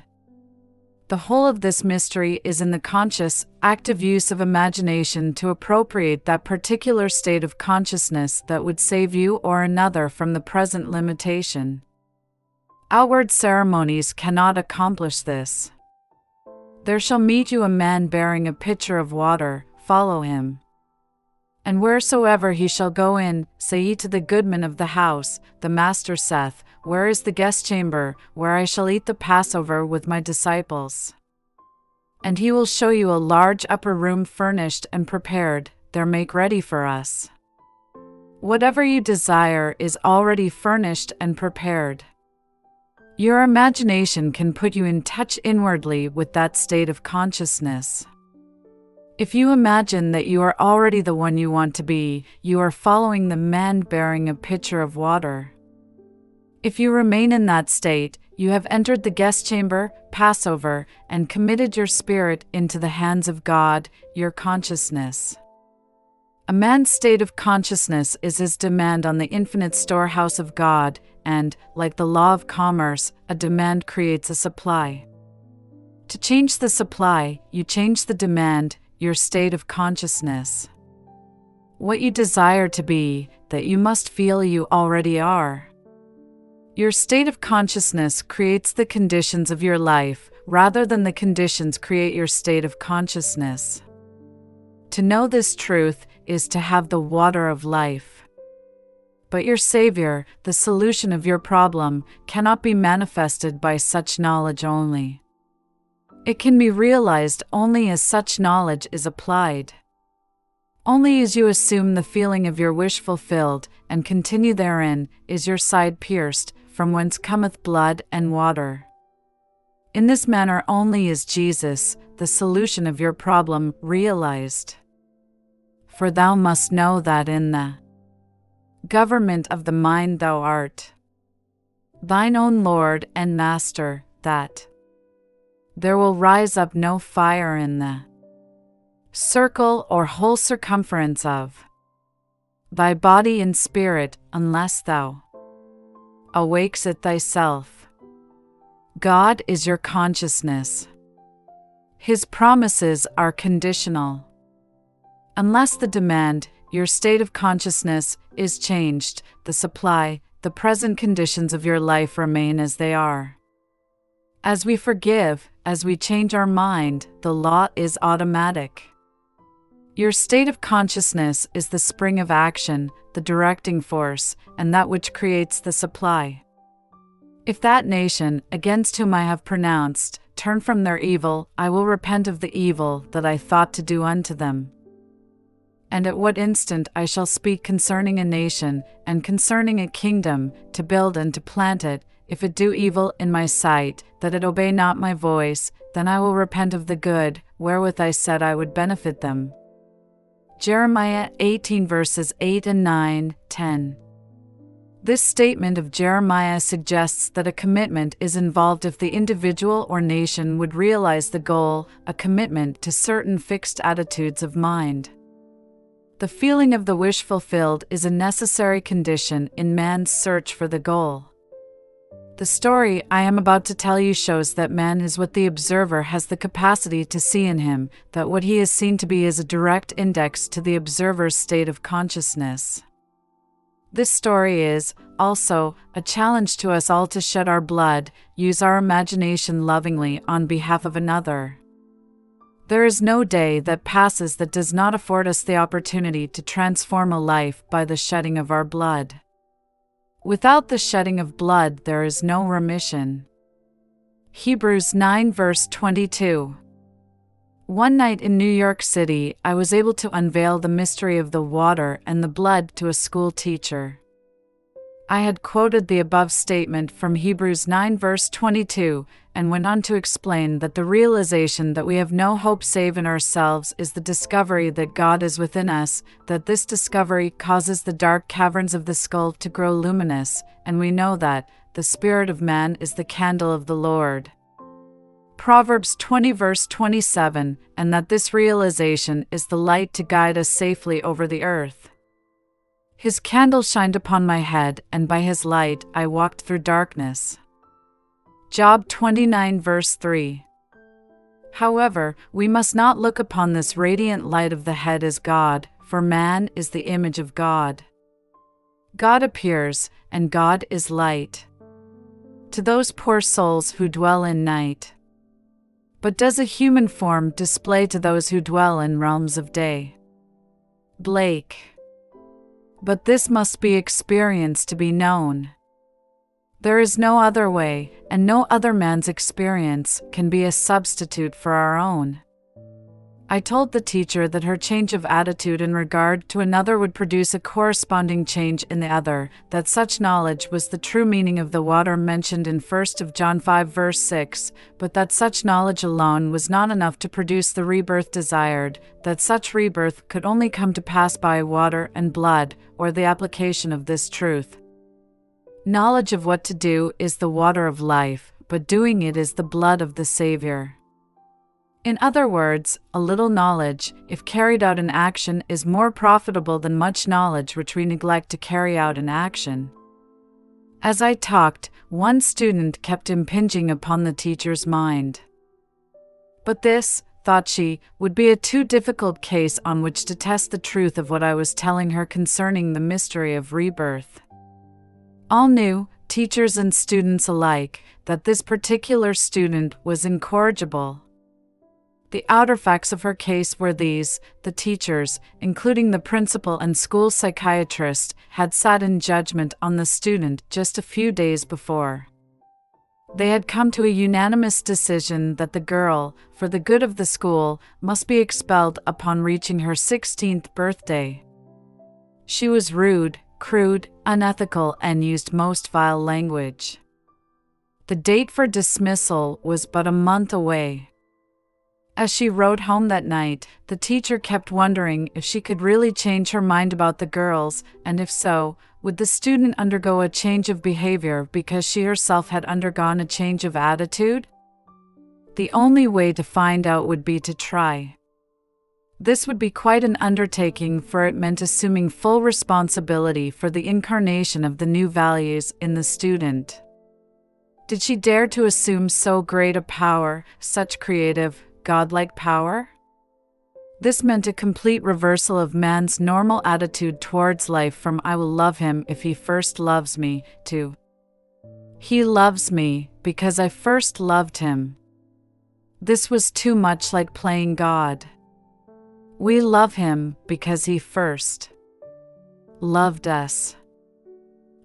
The whole of this mystery is in the conscious, active use of imagination to appropriate that particular state of consciousness that would save you or another from the present limitation. Outward ceremonies cannot accomplish this. There shall meet you a man bearing a pitcher of water, follow him. And wheresoever he shall go in, say ye to the goodman of the house, the master saith, Where is the guest chamber, where I shall eat the Passover with my disciples? And he will show you a large upper room furnished and prepared, there make ready for us. Whatever you desire is already furnished and prepared. Your imagination can put you in touch inwardly with that state of consciousness. If you imagine that you are already the one you want to be, you are following the man bearing a pitcher of water. If you remain in that state, you have entered the guest chamber, Passover, and committed your spirit into the hands of God, your consciousness. A man's state of consciousness is his demand on the infinite storehouse of God, and, like the law of commerce, a demand creates a supply. To change the supply, you change the demand, your state of consciousness. What you desire to be, that you must feel you already are. Your state of consciousness creates the conditions of your life, rather than the conditions create your state of consciousness. To know this truth is to have the water of life. But your Savior, the solution of your problem, cannot be manifested by such knowledge only. It can be realized only as such knowledge is applied. Only as you assume the feeling of your wish fulfilled, and continue therein, is your side pierced, from whence cometh blood and water. In this manner only is Jesus, the solution of your problem, realized. For thou must know that in the government of the mind thou art thine own Lord and Master, that there will rise up no fire in the circle or whole circumference of thy body and spirit, unless thou awakes it thyself. God is your consciousness. His promises are conditional. Unless the demand, your state of consciousness, is changed, the supply, the present conditions of your life remain as they are. As we forgive, as we change our mind, the law is automatic. Your state of consciousness is the spring of action, the directing force, and that which creates the supply. If that nation, against whom I have pronounced, turn from their evil, I will repent of the evil that I thought to do unto them. And at what instant I shall speak concerning a nation, and concerning a kingdom, to build and to plant it, if it do evil in my sight, that it obey not my voice, then I will repent of the good, wherewith I said I would benefit them. Jeremiah 18 verses 8 and 9, 10. This statement of Jeremiah suggests that a commitment is involved if the individual or nation would realize the goal, a commitment to certain fixed attitudes of mind. The feeling of the wish fulfilled is a necessary condition in man's search for the goal. The story I am about to tell you shows that man is what the observer has the capacity to see in him, that what he is seen to be is a direct index to the observer's state of consciousness. This story is, also, a challenge to us all to shed our blood, use our imagination lovingly on behalf of another. There is no day that passes that does not afford us the opportunity to transform a life by the shedding of our blood. Without the shedding of blood there is no remission. Hebrews 9 verse 22. One night in New York City, I was able to unveil the mystery of the water and the blood to a school teacher. I had quoted the above statement from Hebrews 9 verse 22, and went on to explain that the realization that we have no hope save in ourselves is the discovery that God is within us, that this discovery causes the dark caverns of the skull to grow luminous, and we know that the spirit of man is the candle of the Lord. Proverbs 20 verse 27, and that this realization is the light to guide us safely over the earth. His candle shined upon my head, and by his light I walked through darkness. Job 29 verse 3. However, we must not look upon this radiant light of the head as God, for man is the image of God. God appears, and God is light to those poor souls who dwell in night. But does a human form display to those who dwell in realms of day? Blake. But this must be experienced to be known. There is no other way, and no other man's experience can be a substitute for our own. I told the teacher that her change of attitude in regard to another would produce a corresponding change in the other, that such knowledge was the true meaning of the water mentioned in 1 John 5 verse 6, but that such knowledge alone was not enough to produce the rebirth desired, that such rebirth could only come to pass by water and blood, or the application of this truth. Knowledge of what to do is the water of life, but doing it is the blood of the Savior. In other words, a little knowledge, if carried out in action, is more profitable than much knowledge which we neglect to carry out in action. As I talked, one student kept impinging upon the teacher's mind. But this, thought she, would be a too difficult case on which to test the truth of what I was telling her concerning the mystery of rebirth. All knew, teachers and students alike, that this particular student was incorrigible. The outer facts of her case were these: the teachers, including the principal and school psychiatrist, had sat in judgment on the student just a few days before. They had come to a unanimous decision that the girl, for the good of the school, must be expelled upon reaching her 16th birthday. She was rude, crude, unethical, and used most vile language. The date for dismissal was but a month away. As she rode home that night, the teacher kept wondering if she could really change her mind about the girls, and if so, would the student undergo a change of behavior because she herself had undergone a change of attitude? The only way to find out would be to try. This would be quite an undertaking, for it meant assuming full responsibility for the incarnation of the new values in the student. Did she dare to assume so great a power, such creative, godlike power? This meant a complete reversal of man's normal attitude towards life from "I will love him if he first loves me" to "he loves me because I first loved him." This was too much like playing God. We love him because he first loved us.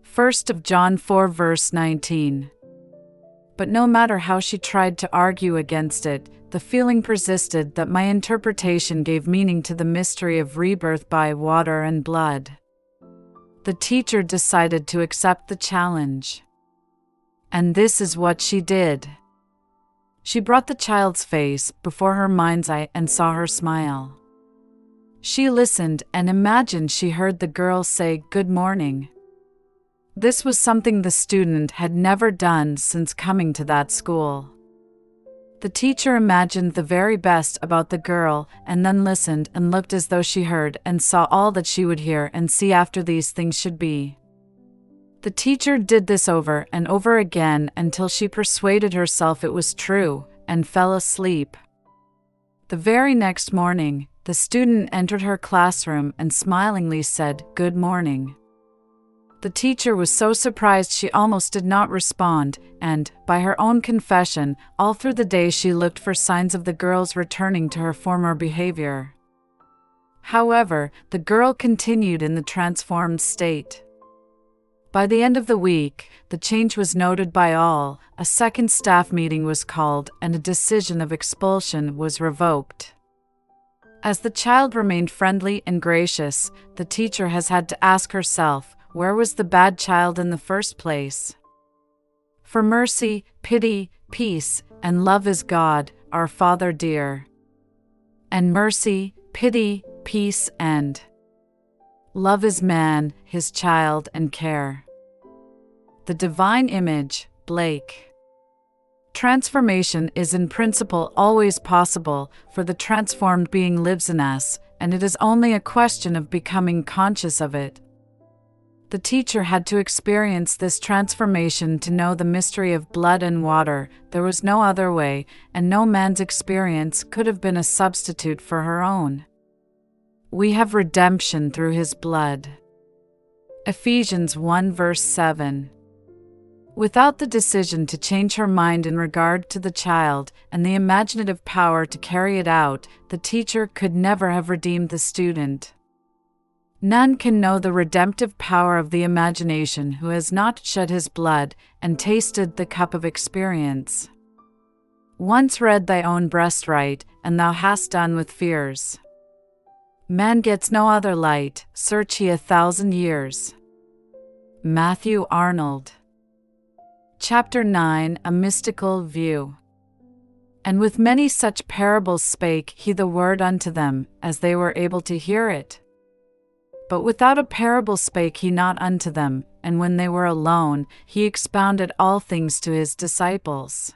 1 John 4 verse 19. But no matter how she tried to argue against it, the feeling persisted that my interpretation gave meaning to the mystery of rebirth by water and blood. The teacher decided to accept the challenge. And this is what she did. She brought the child's face before her mind's eye and saw her smile. She listened and imagined she heard the girl say, "Good morning." This was something the student had never done since coming to that school. The teacher imagined the very best about the girl, and then listened and looked as though she heard and saw all that she would hear and see after these things should be. The teacher did this over and over again until she persuaded herself it was true, and fell asleep. The very next morning, the student entered her classroom and smilingly said, "Good morning." The teacher was so surprised she almost did not respond, and, by her own confession, all through the day she looked for signs of the girl's returning to her former behavior. However, the girl continued in the transformed state. By the end of the week, the change was noted by all, a second staff meeting was called, and a decision of expulsion was revoked. As the child remained friendly and gracious, the teacher has had to ask herself, where was the bad child in the first place? For mercy, pity, peace, and love is God, our Father dear. And mercy, pity, peace, and love is man, his child and care. The Divine Image, Blake. Transformation is in principle always possible, for the transformed being lives in us, and it is only a question of becoming conscious of it. The teacher had to experience this transformation to know the mystery of blood and water. There was no other way, and no man's experience could have been a substitute for her own. We have redemption through his blood. Ephesians 1 verse 7. Without the decision to change her mind in regard to the child and the imaginative power to carry it out, the teacher could never have redeemed the student. None can know the redemptive power of the imagination who has not shed his blood and tasted the cup of experience. Once read thy own breast right, and thou hast done with fears. Man gets no other light, search he 1,000 years. Matthew Arnold. Chapter 9, A Mystical View. And with many such parables spake he the word unto them, as they were able to hear it. But without a parable spake he not unto them, and when they were alone, he expounded all things to his disciples.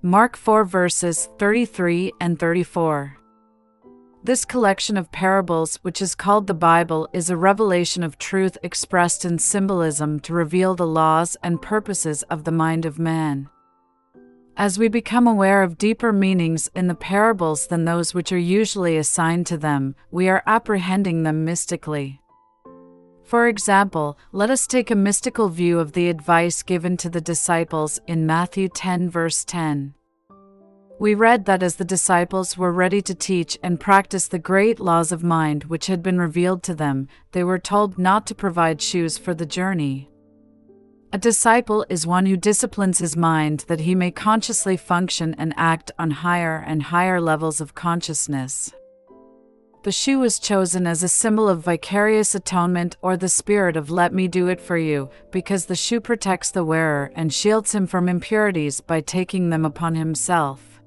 Mark 4 verses 33 and 34. This collection of parables, which is called the Bible, is a revelation of truth expressed in symbolism to reveal the laws and purposes of the mind of man. As we become aware of deeper meanings in the parables than those which are usually assigned to them, we are apprehending them mystically. For example, let us take a mystical view of the advice given to the disciples in Matthew 10 verse 10. We read that as the disciples were ready to teach and practice the great laws of mind which had been revealed to them, they were told not to provide shoes for the journey. A disciple is one who disciplines his mind that he may consciously function and act on higher and higher levels of consciousness. The shoe was chosen as a symbol of vicarious atonement or the spirit of let me do it for you, because the shoe protects the wearer and shields him from impurities by taking them upon himself.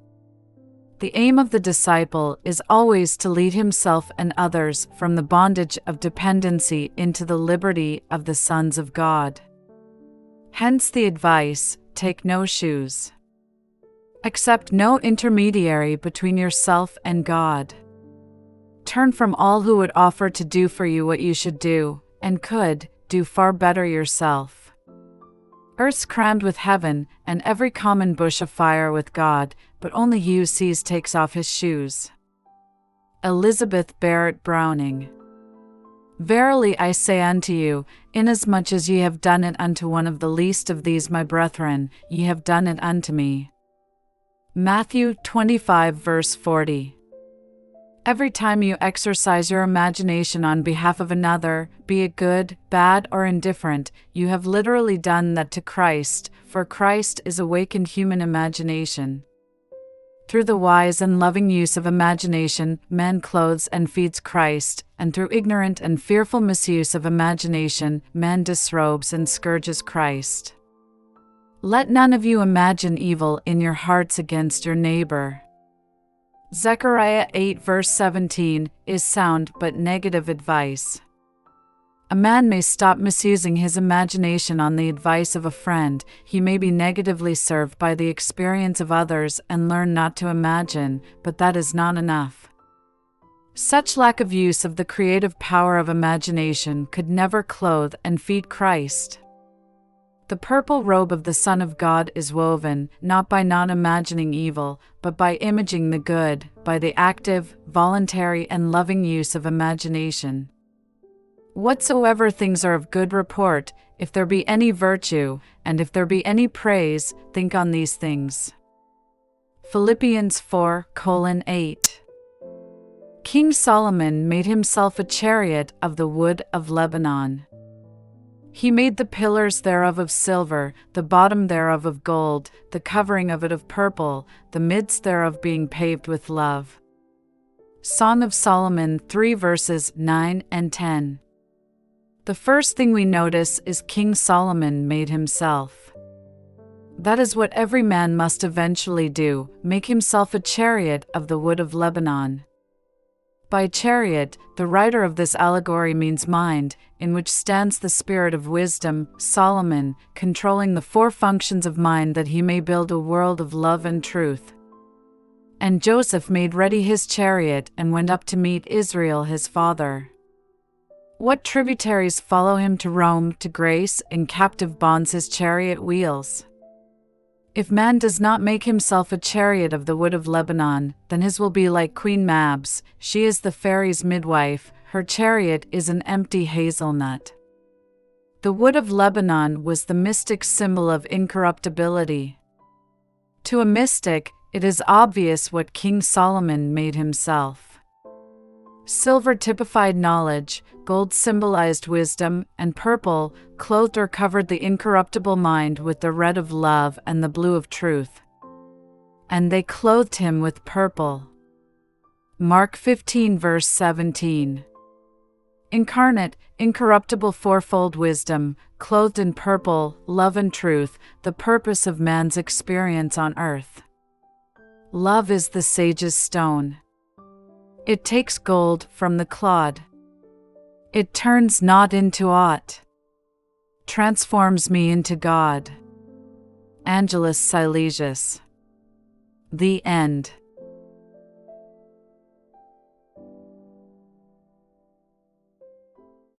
The aim of the disciple is always to lead himself and others from the bondage of dependency into the liberty of the sons of God. Hence the advice, take no shoes. Accept no intermediary between yourself and God. Turn from all who would offer to do for you what you should do, and could, do far better yourself. Earth's crammed with heaven, and every common bush afire with God, but only he who sees takes off his shoes. Elizabeth Barrett Browning. Verily I say unto you, inasmuch as ye have done it unto one of the least of these my brethren, ye have done it unto me. Matthew 25 verse 40. Every time you exercise your imagination on behalf of another, be it good, bad, or indifferent, you have literally done that to Christ, for Christ is awakened human imagination. Through the wise and loving use of imagination, man clothes and feeds Christ, and through ignorant and fearful misuse of imagination, man disrobes and scourges Christ. Let none of you imagine evil in your hearts against your neighbor. Zechariah 8 verse 17 is sound but negative advice. A man may stop misusing his imagination on the advice of a friend, he may be negatively served by the experience of others and learn not to imagine, but that is not enough. Such lack of use of the creative power of imagination could never clothe and feed Christ. The purple robe of the Son of God is woven, not by not imagining evil, but by imaging the good, by the active, voluntary, and loving use of imagination. Whatsoever things are of good report, if there be any virtue, and if there be any praise, think on these things. Philippians 4:8. King Solomon made himself a chariot of the wood of Lebanon. He made the pillars thereof of silver, the bottom thereof of gold, the covering of it of purple, the midst thereof being paved with love. Song of Solomon 3 verses 9 and 10. The first thing we notice is King Solomon made himself. That is what every man must eventually do, make himself a chariot of the wood of Lebanon. By chariot, the writer of this allegory means mind, in which stands the spirit of wisdom, Solomon, controlling the four functions of mind that he may build a world of love and truth. And Joseph made ready his chariot and went up to meet Israel his father. What tributaries follow him to Rome to grace and captive bonds his chariot wheels? If man does not make himself a chariot of the wood of Lebanon, then his will be like Queen Mab's. She is the fairy's midwife, her chariot is an empty hazelnut. The wood of Lebanon was the mystic symbol of incorruptibility. To a mystic, it is obvious what King Solomon made himself. Silver typified knowledge, gold symbolized wisdom, and purple clothed or covered the incorruptible mind with the red of love and the blue of truth. And they clothed him with purple. Mark 15 verse 17. Incarnate, incorruptible fourfold wisdom, clothed in purple, love and truth, the purpose of man's experience on earth. Love is the sage's stone. It takes gold from the clod. It turns naught into aught. Transforms me into God. Angelus Silesius. The end.